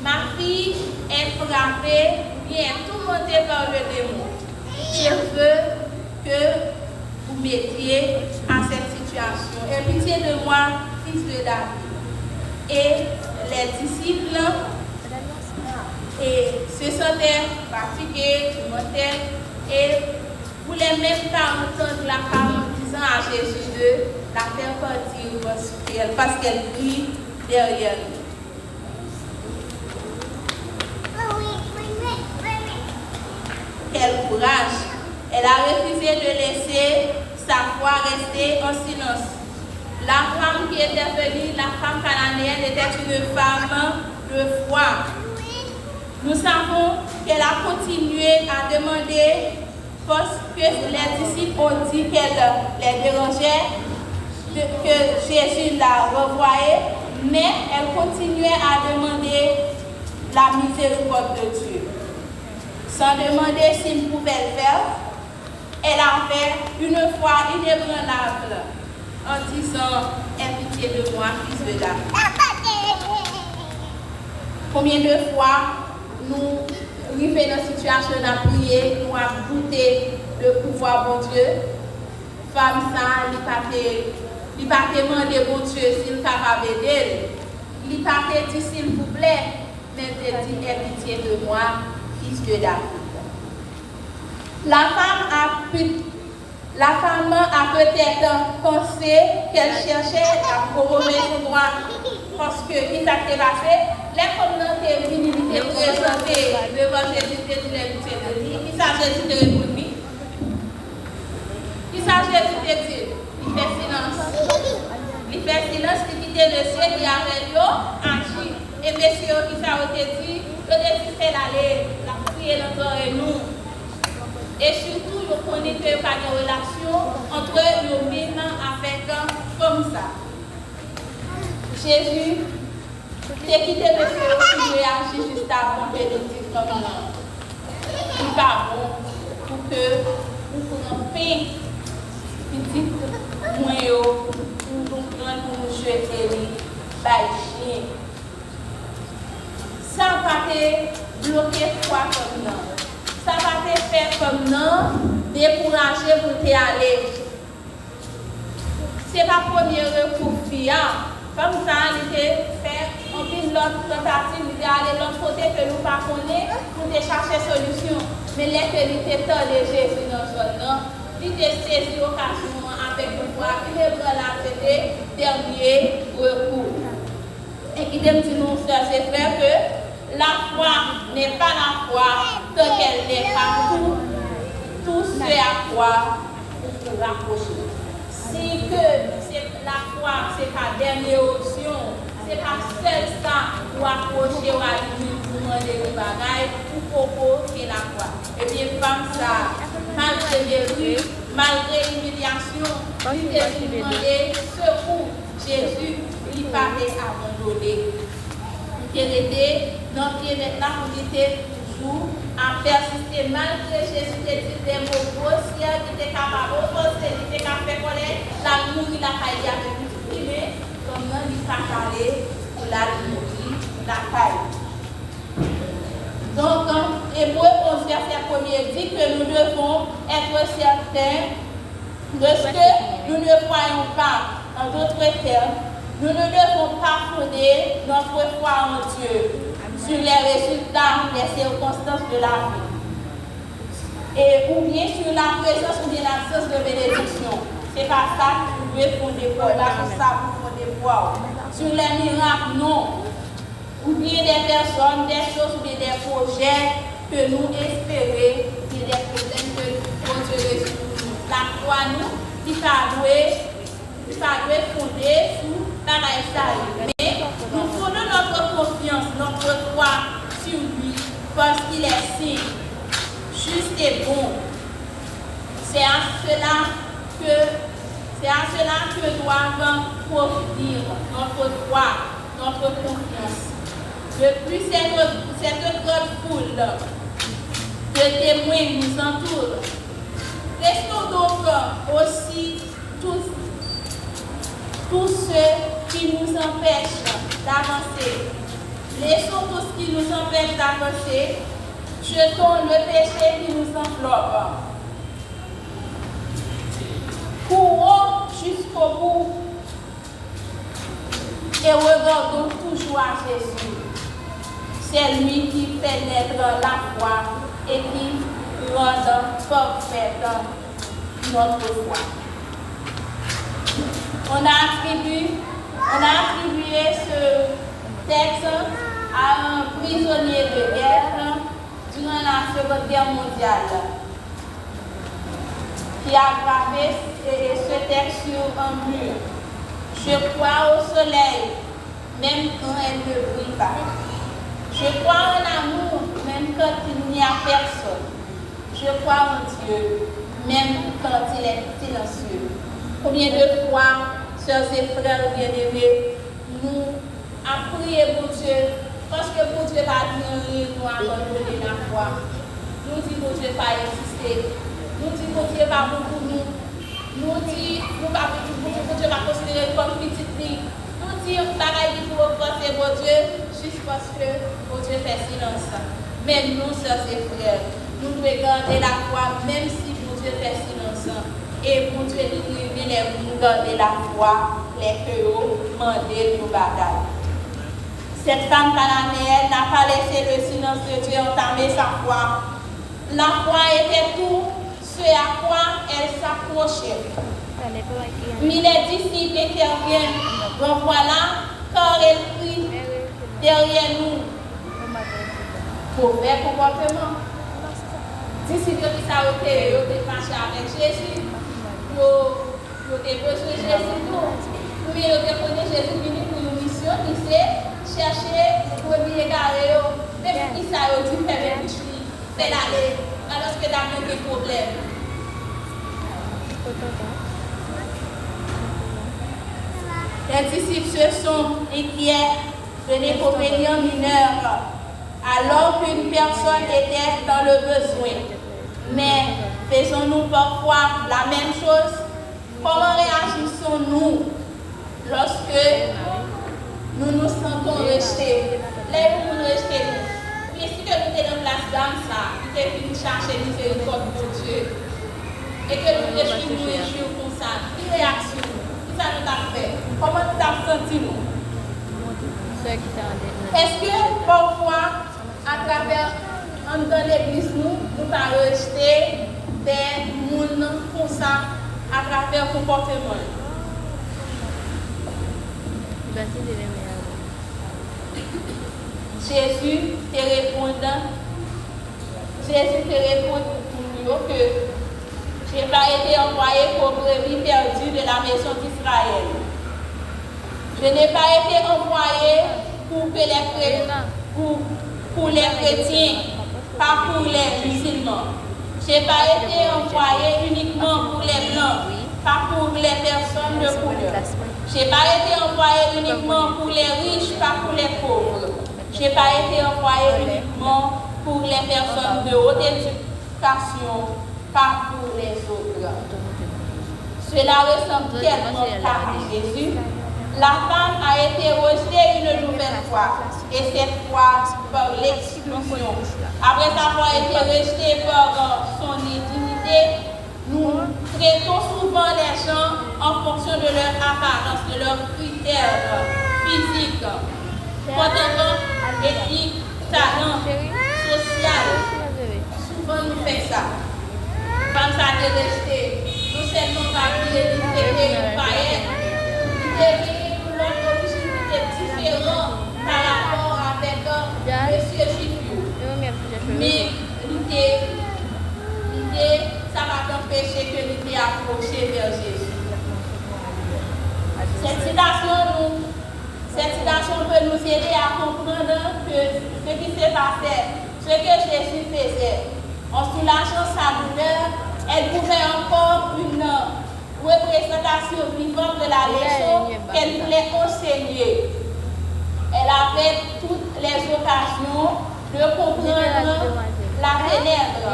D: Ma fille est frappée, bien tourmentée par le démon. Je veux que vous mettiez à cette situation. Aie pitié de moi, fils de David. Et les disciples se sentaient fatigués, tourmentés, et ne voulaient même pas entendre la femme disant à Jésus de la faire partir parce qu'elle crie derrière nous. Quel courage! Elle a refusé de laisser sa foi rester en silence. La femme qui était venue, la femme cananéenne, était une femme de foi. Nous savons qu'elle a continué à demander parce que les disciples ont dit qu'elle les dérangeait, que Jésus la revoyait, mais elle continuait à demander la miséricorde de Dieu. Sans demander s'il pouvait le faire, elle a fait une foi inébranlable en disant, aie pitié de moi, fils de David. Combien de fois nous arrivons dans une situation à prier, nous avons douté le pouvoir de Dieu. Femme ça, il n'a pas demandé bon Dieu s'il est capable d'aider. Il n'a pas dit s'il vous plaît, mais il a dit, aie pitié de moi, fils de David. La femme a peut-être pensé qu'elle cherchait à corroborer son droit parce que il s'est passé. Les femmes qui sont venues présenter devant Jésus, il s'agit de répondre. Il s'agit de dire, il fait silence. Il fait silence, il quitte le ciel, il avait agi. Et messieurs, qui s'est dit, que c'est d'aller la prier dans nous. Et surtout, nous connaissons qu'il n'y a pas de relation entre nous-mêmes avec comme ça. Jésus, c'est quitté le feu qui réagit juste avant de nous dire comme ça. Il va bon pour que nous prenions paix, petit moyen pour nous jeter les chien. Ça va te bloquer foi comme ça. Ça va te faire comme non, décourager pour te aller. Ce n'est pas le premier recours fiant. Comme ça, il te fait un peu l'autre tentative, il te aller de l'autre côté que nous ne connaissons pas pour te chercher solution. Mais les que il te tend de Jésus dans ce nom, il te saisit l'occasion avec une foi, il est dans la dernier recours. Et qui te dit nous, frères et frères, que la foi n'est pas la foi tant qu'elle n'est pas tout ce à quoi on se rapproche. Si que la foi, c'est ta dernière option, c'est pas seul ça pour approcher ou à lui pour demander des bagailles pour provoquer la foi. Et bien, femme, ça, malgré les rues, malgré l'humiliation, il a demandé secours. Jésus, il paraît abandonné. Il était dans le maintenant, on était toujours à persister malgré Jésus était des mots grossiers, qui était capable d'opposer, qui était capable de faire la mourir, la caille avec lui, mais comme non, il s'est calé pour la mourir, la caille. Donc, Hébreu 11, verset 1er dit que nous devons être certains de ce que nous ne croyons pas. En d'autres termes, nous ne devons pas fonder notre foi en Dieu sur les résultats des circonstances de la vie. Ou bien sur la présence ou bien l'absence de bénédiction. Ce n'est pas ça que vous devez fonder pour là, c'est ça que vous fondez pour. Sur les miracles, non. Ou bien des personnes, des choses ou bien des projets que nous espérons, qu'il y a des problèmes que Dieu résout. La foi, nous, il doit fonder sur pareil ça. Mais nous fondons notre confiance, notre foi sur lui, parce qu'il est notre foi, notre confiance. Depuis cette grande foule de témoins nous entoure, laissons donc aussi tous ceux qui nous empêchent d'avancer. Laissons tout ce qui nous empêche d'avancer. Jetons le péché qui nous enveloppe. Courons jusqu'au bout et regardons toujours à Jésus. C'est lui qui fait naître la foi et qui rend parfaite notre foi. On a attribué ce texte à un prisonnier de guerre durant la Seconde Guerre mondiale qui a gravé ce texte sur un mur. Je crois au soleil, même quand elle ne brille pas. Je crois en amour, même quand il n'y a personne. Je crois en Dieu, même quand il est silencieux. Combien de fois, sœurs et frères bien-aimés, nous avons prié pour Dieu, parce que pour Dieu va dire, nous abandonner la foi. Nous disons pour Dieu pas exister. Nous disons pour Dieu pas pour nous. Nous disons pour Dieu va considérer comme petite fille. Nous disons pareil qu'il faut penser pour Dieu, juste parce que pour Dieu fait silence. Mais nous, sœurs et frères, nous devons garder la foi, même si pour Dieu fait silence. Et pour Dieu nous garder la foi, les cœurs, demander nos bagailles. Cette femme cananéenne n'a pas laissé le silence de Dieu entamer sa foi. La foi était tout ce à quoi elle s'approchait. Mais les disciples interviennent. Donc voilà, quand elle prie derrière nous, mauvais comportement. Disciples qui s'arrêtent, fâchés avec Jésus, ils ont besoin de Jésus. Mais ils ont Jésus venu pour une mission qui c'est chercher le premier garé, même si ça a dit faire une chute, c'est l'aller, alors que dans des problèmes. Les disciples se sont inquiets de l'inconvénient mineur, alors qu'une personne était dans le besoin. Mais faisons-nous parfois la même chose? Comment réagissons-nous lorsque nous nous sentons rejetés? Les gens nous rejetent. Mais si nous sommes dans place d'âme, nous sommes venus chercher miséricorde pour Dieu. Et que nous devons nous réjouir pour ça. Quelle réaction? Qu'est-ce que ça nous a fait? Comment nous avons senti nous? Est-ce que parfois, à travers dans l'église, nous pas rejeter des gens comme ça à travers le comportement? Jésus te répond pour nous que je n'ai pas été envoyé pour brebis perdues de la maison d'Israël. Je n'ai pas été envoyé pour les chrétiens, pas pour les musulmans. Je n'ai pas été envoyé uniquement pour les blancs, pas pour les personnes de couleur. Je n'ai pas été envoyé uniquement pour les riches, pas pour les pauvres. Je n'ai pas été envoyé uniquement pour les personnes de haute éducation, pas pour les autres. Cela ressemble tellement à Jésus. La femme a été rejetée une nouvelle fois, et cette fois par l'exclusion. Après avoir été rejetée par son indignité, nous traitons souvent les gens en fonction de leur apparence, de leurs critères physiques, comportement, éthique, talent, social. Souvent nous faisons ça. Comme ça, de rejeter, nous seulement pas qu'il nous païens, notre origine est différente par rapport avec monsieur Jiffou. Mais l'idée, ça va t'empêcher que l'idée approcher vers Jésus. Cette citation peut nous aider à comprendre que ce qui s'est passé, ce que Jésus faisait, en soulageant sa douleur, elle pouvait encore une représentation vivante de la leçon qu'elle voulait enseigner
C: enseigner. Elle avait toutes les occasions de comprendre la ténèbre.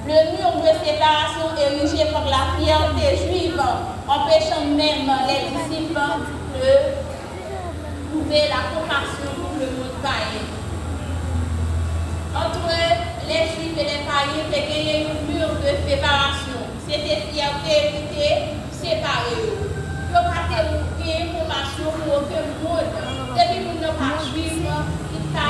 C: Le mur de séparation érigé par la fierté juive, empêchant même les disciples de trouver la compassion pour le monde païen. Entre les juifs et les païens, il y a un mur de séparation. C'était fierté qui était séparée. Il n'y a pas de compassion pour aucun monde. Depuis que nous n'avons pas juif, il a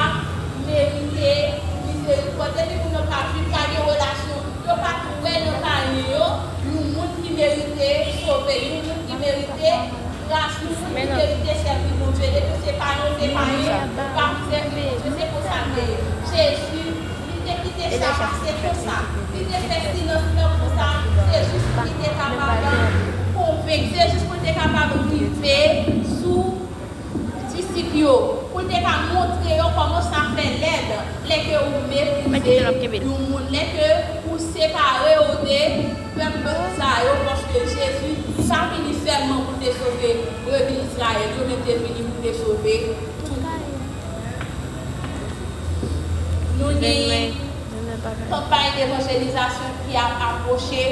C: mérité miséricorde. Depuis que nous n'avons pas juif, il a des relations. Il n'y a pas trouvé nos païens, nous, monde qui méritait sauver, nous, qui méritait grâce, nous, qui méritait servir pour Dieu. Depuis que c'est pas nous, c'est païens, pas servir. C'est pour ça que Jésus, il a quitté ça, c'est pour ça. Il a fait silence pour ça. C'est juste qu'il était capable de convaincre, c'est juste qu'il était capable de vivre sous disciples, pour te montrer comment ça fait l'aide, les que vous méprisez, les que vous séparez au dé, parce que Jésus, ça finit seulement pour te sauver, le Israël, Dieu était venu pour te sauver. Nous avons une campagne d'évangélisation qui a approché,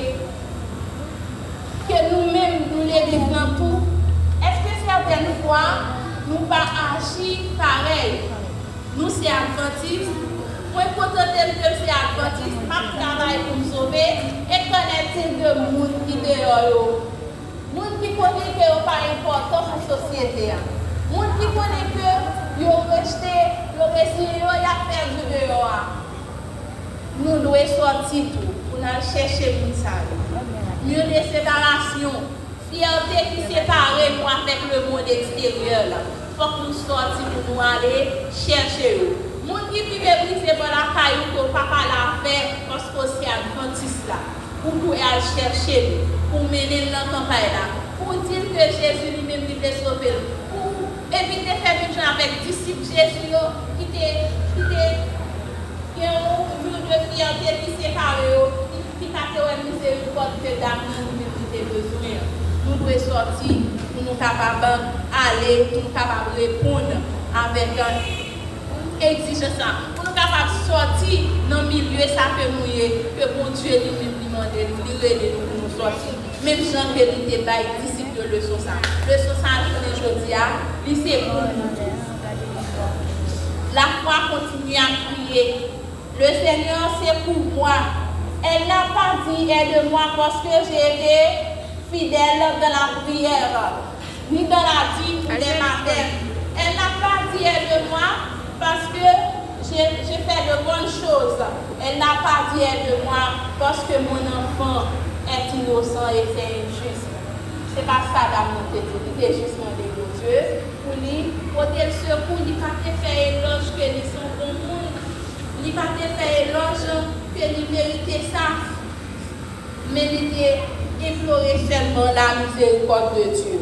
C: que nous-mêmes, nous l'église dans tout. Est-ce que certaines fois, nous pas agir pareil? Nous, c'est adventistes. Moi, quand c'est adventiste, ma travail pour me sauver et connaître de monde qui est dehors. Monde qui connaît que n'est pas important pour la société. Monde qui connaît que vous rejetez, vous rejetez, vous avez perdu dehors. Nous devons sortir tout pour nous chercher le mieux de séparation. Fierté qui sépare nous avec le monde extérieur. Il faut que nous sortions pour nous aller chercher eux. Les gens qui vivent brisés par la caillou, que papa l'a fait parce que c'est adventiste là. Pour aller chercher, pour mener dans la campagne là. Pour dire que Jésus lui-même il est sauvé. Pour éviter de faire des gens avec disciples Jésus qui ont un mur de fierté qui sépare eux, qui a une miséricorde que d'amour qui a besoin. Nous devons sortir pour nous capables d'aller, pour nous capables de répondre avec une exigence. Pour nous capables de sortir dans le milieu, ça peut mouiller, que bon Dieu lui-même demande de nous pour nous sortir. Même Jean que il était disciple de leçon ça. Leçon ça, je dis, c'est pour nous. La foi continue à prier. Le Seigneur, c'est pour moi. Elle n'a pas dit aide-moi parce que j'ai été fidèle dans la prière, ni dans la vie tous les matins. Elle n'a pas dit aide-moi parce que j'ai fait de bonnes choses. Elle n'a pas dit aide-moi parce que mon enfant est innocent et c'est injuste. Ce n'est pas ça d'amour de Dieu. Il est juste demandé de Dieu pour lui, pour le secours, il n'a pas fait éloge que nous sommes bon monde. Il n'a pas fait éloge que nous méritons ça. Mais il a imploré seulement la miséricorde de Dieu.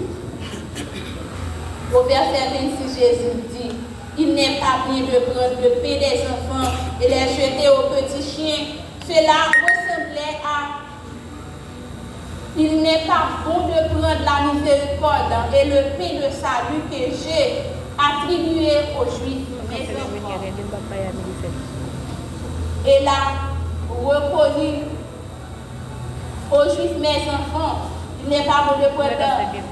C: Au verset 26, Jésus dit, il n'est pas bien de prendre le pain des enfants et les jeter aux petits chiens. Cela ressemblait à... Il n'est pas bon de prendre la miséricorde et le pain de salut que j'ai attribué aux Juifs, mes enfants. Et là, reconnu aux Juifs, mes enfants, il n'est pas bon de prendre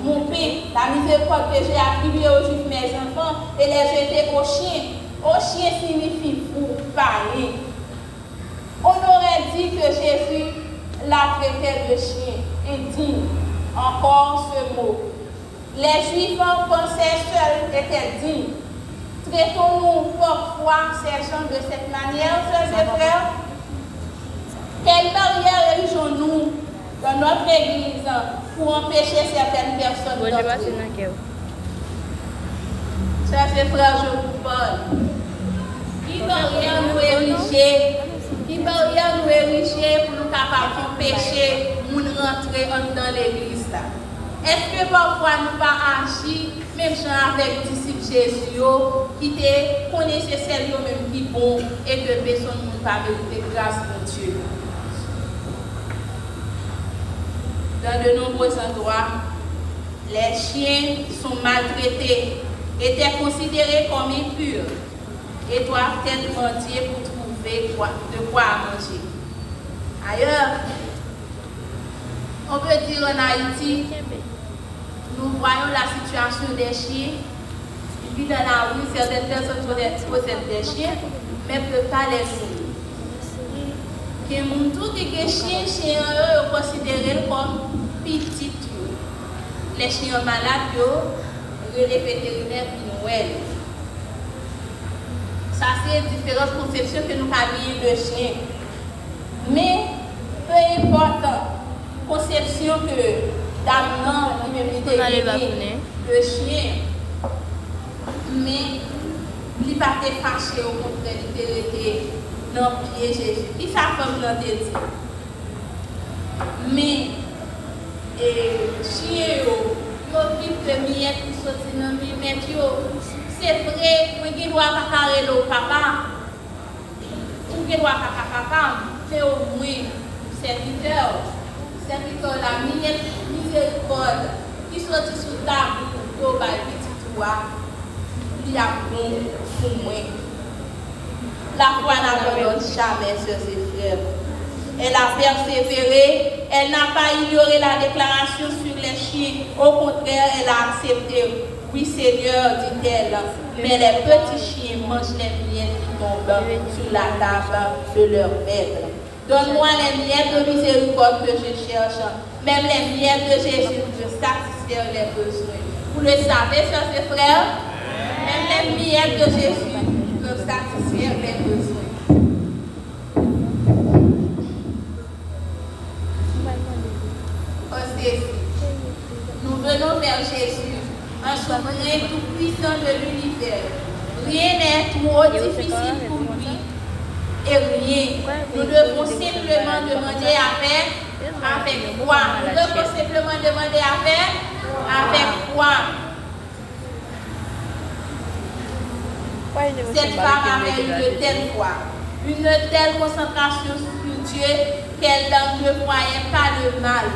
C: mon pain, la miséricorde que j'ai attribuée aux Juifs, mes enfants, et les jeter aux chiens. Aux chiens signifie fou, païen. On aurait dit que Jésus l'a traité de chien, indigne. Encore ce mot. Les Juifs pensaient seuls étaient dignes. Traitons-nous parfois ces gens de cette manière, frères et frères? Quelle barrière érigeons-nous dans notre église pour empêcher certaines personnes d'entrer? Frères et frères, je vous parle. Qui barrière nous ériger? Qui barrière nous ériger pour nous capables d'empêcher nous rentrer dans l'église là? Est-ce que parfois nous pas agir même gens avec disciples Jésus qui te connaissaient celles même qui bon et que personne ne pas mériter grâce de Dieu? Dans de nombreux endroits, les chiens sont maltraités
D: étaient considérés comme impurs et doivent être mendiés pour trouver de quoi manger. Ailleurs, on peut dire en Haïti, nous voyons la situation des chiens. Et puis dans la rue, certaines personnes possèdent des chiens, mais ne peuvent pas les nourrir. Que mon tout qui est chien, eux considérés comme petits. Les chiens malades, les vétérinaires qui nous aident. Ça, c'est différentes conceptions que nous avons de chiens. Mais, peu importe, conception que d'amenant le chien, mais il n'a pas été fâché, au contraire, il était dans le pied Jésus. Il s'est comme dans des dit. Mais, chien, il vit de miette qui sortit dans le miette. C'est vrai, moi qui dois pas carrer le papa, ou qui dois pas papa, c'est au moins serviteur la miséricorde qui sortit sous table pour le petit toit, il y a bon pour moi. La foi n'abandonne jamais, sœurs et frères. Elle a persévéré, elle n'a pas ignoré la déclaration sur les chiens. Au contraire, elle a accepté. Oui, Seigneur, dit-elle, mais les petits chiens mangent les miettes qui tombent sur la table de leur maître. Donne-moi les miettes de miséricorde que je cherche. Même les miettes de Jésus peuvent satisfaire les besoins. Vous le savez, sœurs et frères? Même les miettes de Jésus peuvent satisfaire les besoins. Nous venons vers Jésus, un souverain tout-puissant de l'univers. Rien n'est trop difficile pour lui. Et rien. Nous devons simplement demander avec quoi? Nous devons simplement demander avec quoi? Cette femme avait une telle foi, une telle concentration sur Dieu qu'elle ne voyait pas le mal,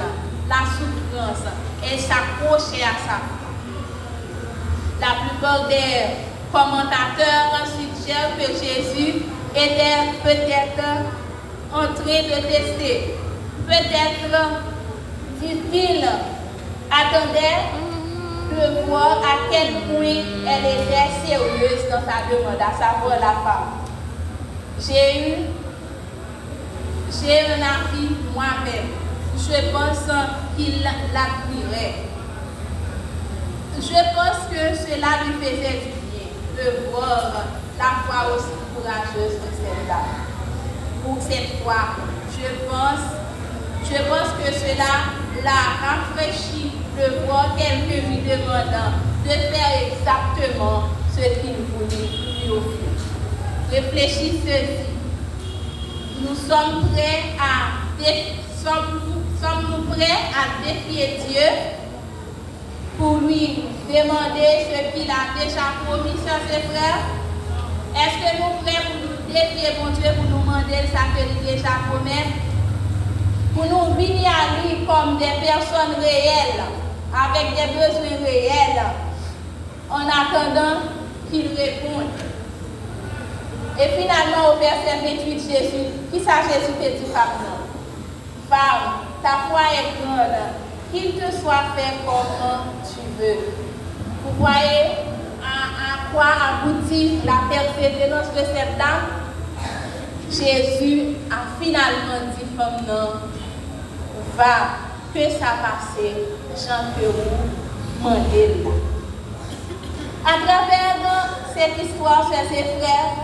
D: la souffrance. Elle s'accrochait à sa foi. La plupart des commentateurs suggèrent que Jésus était peut-être en train de tester. Peut-être, dit-il, attendait de voir à quel point elle était sérieuse dans sa demande, à savoir la femme. J'ai un avis moi-même. Je pense qu'il l'admirait. Je pense que cela lui faisait du bien de voir la foi aussi courageuse de cette dame. Pour cette fois, je pense que cela l'a rafraîchi de voir quelqu'un lui demandant de faire exactement ce qu'il voulait lui offrir. Réfléchissez-y. Nous sommes prêts sommes-nous prêts à défier Dieu pour lui demander ce qu'il a déjà promis, sœurs et frères? Est-ce que nous sommes prêts pour nous défier mon Dieu, pour nous demander ce qu'il a déjà promis? Pour nous venir à lui comme des personnes réelles, avec des besoins réels, en attendant qu'il réponde. Et finalement, au verset 28, Jésus, qui ça Jésus te dit, femme, ta foi est grande, qu'il te soit fait comme tu veux. Vous voyez à quoi aboutit la persévérance de cette dame? Jésus a finalement dit, femme, non, va, que ça passe, Jean que vous mandez là. À travers cette histoire, chers et frères,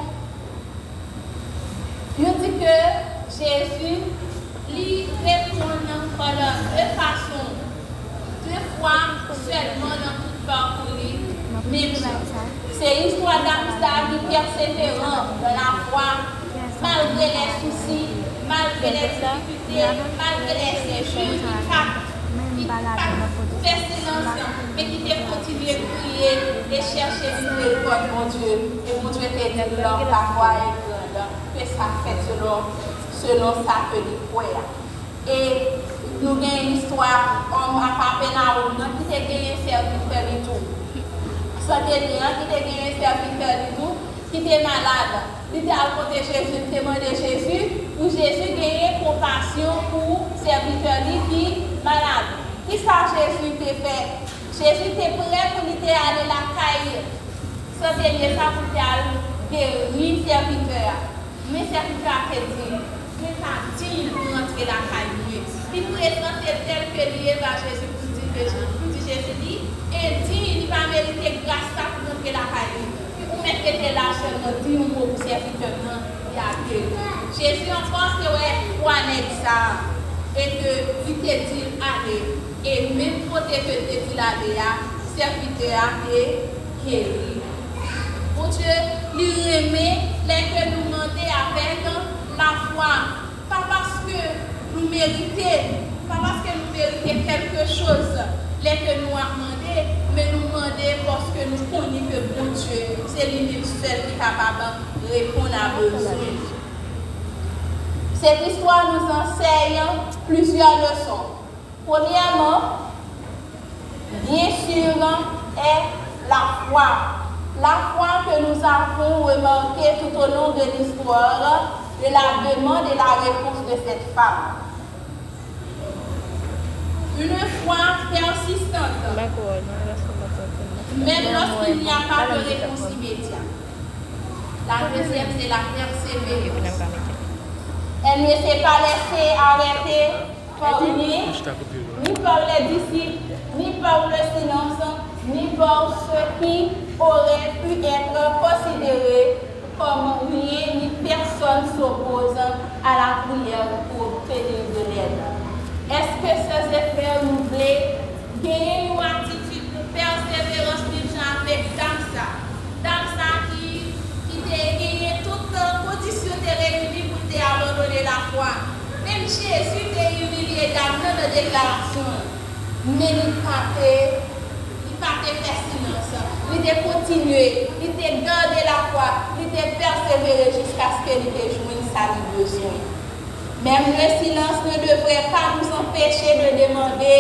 D: je dis que Jésus lui répond par deux façons, deux fois seulement dans tout parcours. Mais c'est une histoire d'Amsterdam qui persévérant dans la foi, malgré les soucis, malgré les difficultés, malgré les injures, qui fait silence, mais qui t'a continué de prier et chercher miséricorde, mon Dieu. Et mon Dieu t'a dit, la foi est grande, que ça fait selon ça que nous croyons. Et nous avons une histoire, on a pas peine à qui t'a gagné service faire tout. centenière qui était gagné un serviteur du tout, qui était malade. Il était à côté de Jésus, il demandé Jésus, pour Jésus gagner compassion pour serviteur qui est malade. Qui ça Jésus t'a fait? Jésus était prêt pour aller à la caille. Centenière ça pour aller guérir serviteur. Mais serviteur a dit, mais pas dit pour rentrer la caille. Il présente tel que lui va Jésus pour dire Jésus dit, et dit, il va mériter grâce pour rentrer la caille. Ou mettre que là seulement dit un mot pour serviteur, il a guéri. Jésus en pense que ouais, pour ça, et que il te dit allez, et même pour te dire aller, serviteur est guéri. Mon Dieu, lui remet les que nous demandons avec la foi. Pas parce que nous méritons, pas parce que nous méritons quelque chose, les que nous avons demandé, mais nous demandons parce que nous connaissons que bon Dieu, c'est lui-même seul qui est capable de répondre à nos besoins. Cette histoire nous enseigne plusieurs leçons. Premièrement, bien sûr, est la foi. La foi que nous avons remarquée tout au long de l'histoire de la demande et la réponse de cette femme. Une foi persistante, même lorsqu'il n'y a pas de réponse immédiate. La deuxième, c'est la persévérance. Elle ne s'est pas laissée arrêter par ni par les disciples, ni par le silence, ni par ceux qui auraient pu être considérés comme rien, ni personne s'oppose à la prière pour obtenir de l'aide. Est-ce que ces effets nous voulaient gagner une attitude de persévérance avec Damsa? Damsa qui a gagné toute condition de réunie pour abandonner la foi. Même Jésus t'a humilié dans la déclaration, mais il n'a pas fait silence. Il a continué, il a gardé la foi, il a persévéré jusqu'à ce qu'il ait joint sa besoin. Même le silence ne devrait pas nous empêcher de demander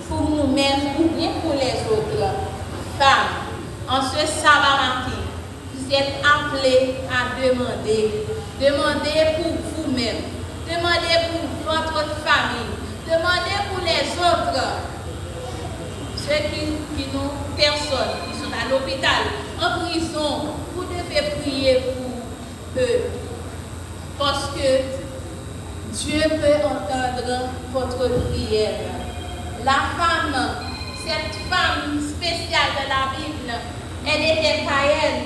D: pour nous-mêmes ou bien pour les autres. Femmes, en ce sabbat matin, vous êtes appelés à demander. Demandez pour vous-même. Demandez pour votre famille. Demandez pour les autres. Ceux qui n'ont personne, qui sont à l'hôpital, en prison, vous devez prier pour eux. Parce que Dieu peut entendre votre prière. La femme, cette femme spéciale de la Bible, elle était païenne,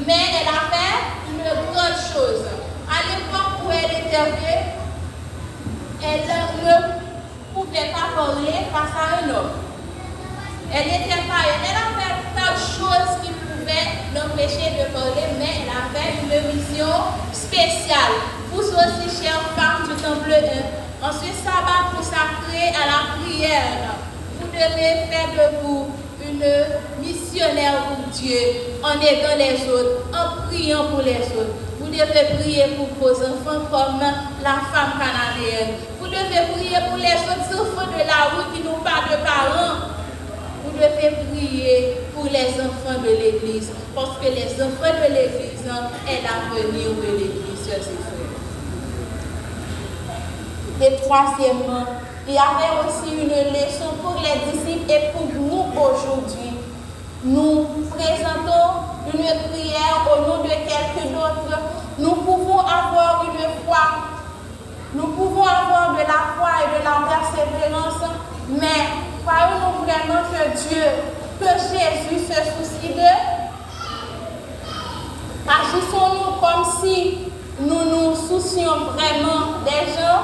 D: mais elle a fait une grande chose. À l'époque où elle était vieille, elle ne pouvait pas parler face à un homme. Elle était païenne, elle a fait tant de choses qui pouvaient l'empêcher de parler, mais elle a fait une mission spéciale. Vous aussi, chères femmes du Temple 1, en ce sabbat consacré à la prière, vous devez faire de vous une missionnaire pour Dieu, en aidant les autres, en priant pour les autres. Vous devez prier pour vos enfants comme la femme canadienne. Vous devez prier pour les autres enfants de la rue qui n'ont pas de parents. Vous devez prier pour les enfants de l'Église, parce que les enfants de l'Église est l'avenir de l'Église, sœurs et frères. Et troisièmement, il y avait aussi une leçon pour les disciples et pour nous aujourd'hui. Nous présentons une prière au nom de quelqu'un d'autre. Nous pouvons avoir une foi. Nous pouvons avoir de la foi et de la persévérance, mais croyons-nous vraiment que Dieu, que Jésus se soucie d'eux? Agissons-nous comme si nous nous soucions vraiment des gens?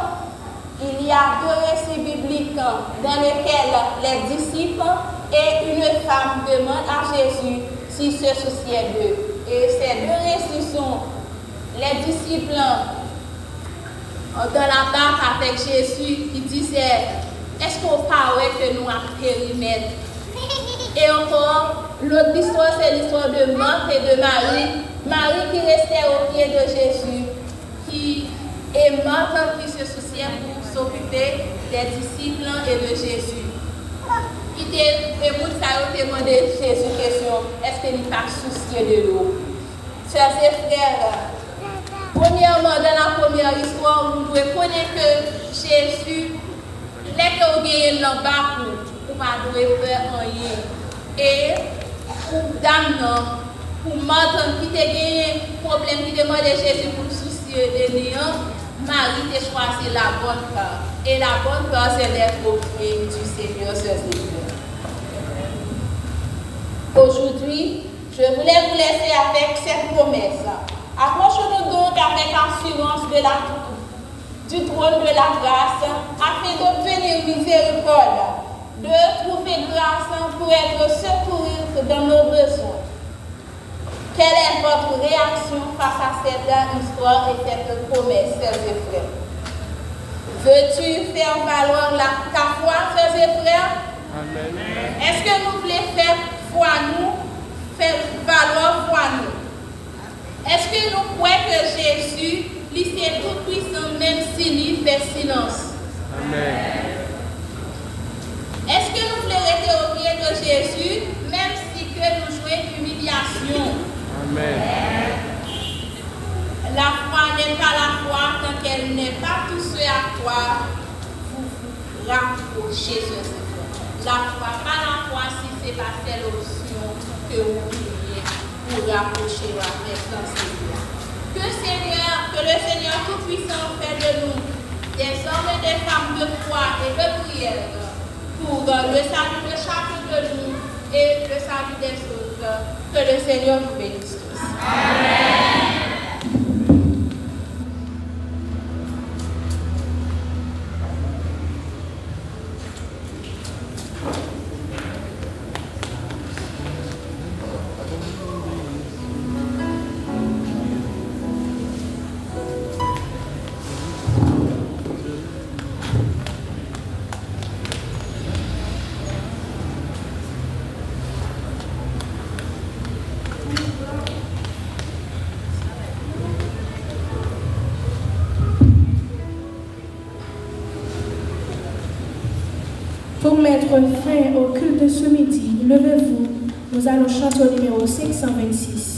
D: Il y a deux récits bibliques dans lesquels les disciples et une femme demandent à Jésus s'il se souciait d'eux. Et ces deux récits sont les disciples dans la barque avec Jésus qui disaient « Est-ce qu'on paraît que nous avons périmètre ?» Et encore, l'autre histoire, c'est l'histoire de Marthe et de Marie. Marie qui restait au pied de Jésus, et Marthe qui se souciait pour s'occuper des disciples et de Jésus.
F: qui te demandé Jésus question, est-ce qu'il n'est pas soucié de l'eau? Chers et frères, premièrement, dans la première histoire, vous devez connaître que Jésus, les que vous gagnez dans le bas pour pas devoir faire rien. Et pour dame, pour madame qui a gagné problème, qui demande Jésus pour soucier de néant, Marie a choisi la bonne part. Et la bonne part, c'est d'être auprès du Seigneur, chers et frères. Aujourd'hui, je voulais vous laisser avec cette promesse. Approchez-nous donc avec assurance du trône de la grâce afin d'obtenir miséricorde, de trouver grâce pour être secourus dans nos besoins. Quelle est votre réaction face à cette histoire et cette promesse, chers et frères? Veux-tu faire valoir ta foi, chers et frères? Amen. Est-ce que nous voulons faire foi nous, faire valoir foi nous? Est-ce que nous croyons que Jésus, lui, c'est tout puissant, même s'il fait silence? Amen. Est-ce que nous voulons rester au pied de Jésus, même si que nous jouons d'humiliation? Amen. La foi n'est pas la foi tant qu'elle n'est pas tout ce à quoi vous vous rapprochez, la foi, pas la foi si ce n'est pas celle option que vous priez pour rapprocher avec le Seigneur. Que le Seigneur Tout-Puissant fait de nous des hommes et des femmes de foi et de prière pour le salut de chacun de nous et le salut des autres. Que le Seigneur vous bénisse tous. Amen.
I: Pour mettre fin au culte de ce midi, levez-vous, nous allons chanter au numéro 526.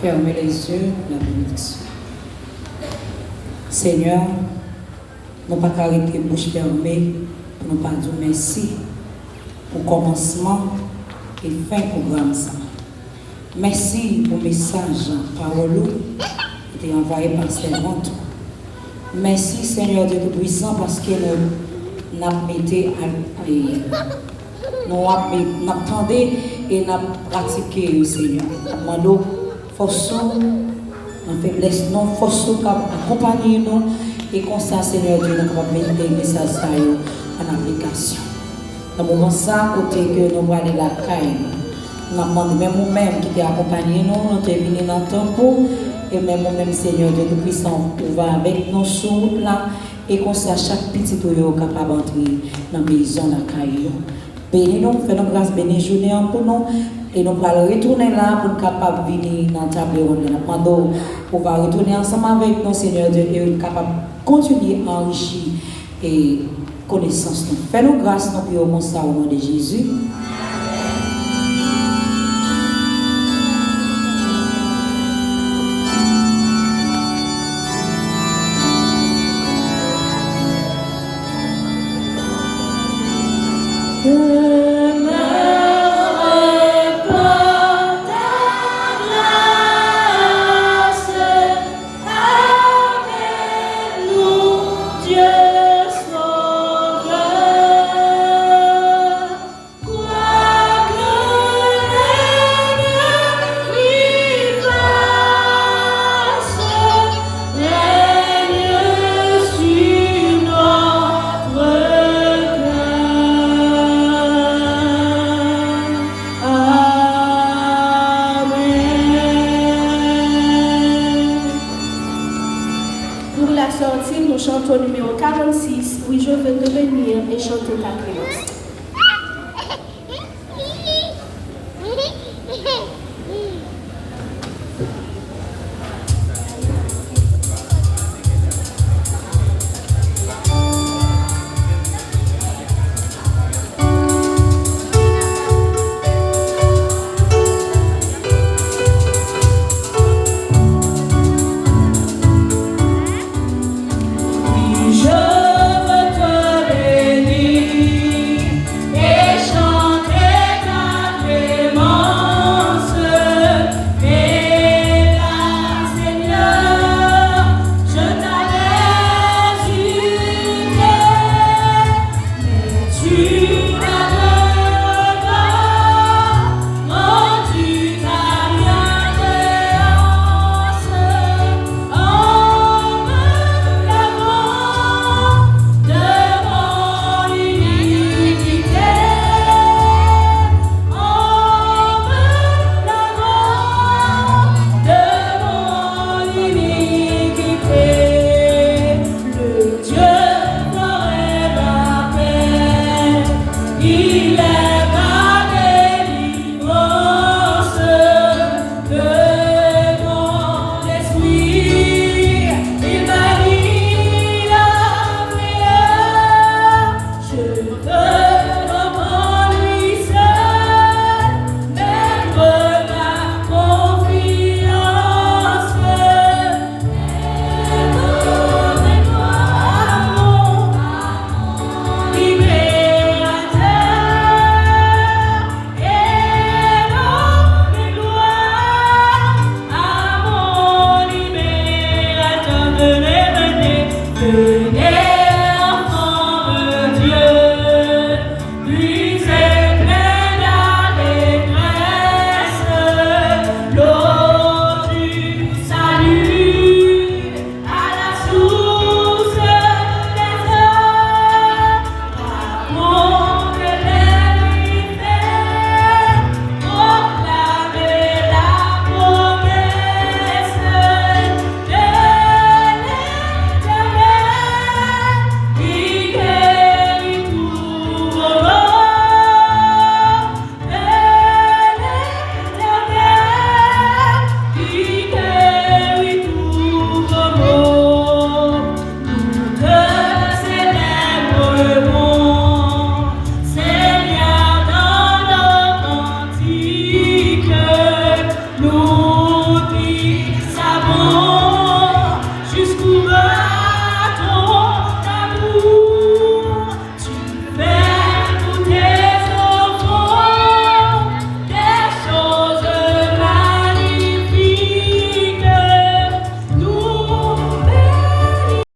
J: Fermez les yeux, la bénédiction. Seigneur, nous ne pouvons pas arrêter bouche fermée pour nous pas dire merci pour commencement et fin programme ça. Merci pour le message, parole qui est envoyé par servante. Merci Seigneur Dieu Tout-Puissant parce que nous avons mis à prier. Nous attendons et nous pratiquons, Seigneur. Nous force nous faiblesse, nous force accompagner nous et comme ça, Seigneur Dieu, nous pouvons mettre les messages en application. Dans le moment ça, côté que nous allons aller la caille, nous demandons même nous-mêmes qui t'es accompagné nous, nous t'es venu dans le temple, et même nous-mêmes, Seigneur Dieu Tout-Puissant, nous va avec nos sous là, et comme ça, chaque petit toyo capable d'entrer dans la maison, la caille. Bénis-nous, fais-nous grâce, bénis journée pour nous. Et nous allons retourner là pour être capables de venir dans la table ronde. Nous allons retourner ensemble avec nous, Seigneur Dieu, et être capables de continuer à enrichir et connaissance. Fais-nous grâce, nous prions ça au nom de Jésus.
I: Pour la sortie, nous chantons numéro 46, Oui, je veux devenir et chanter ta prière.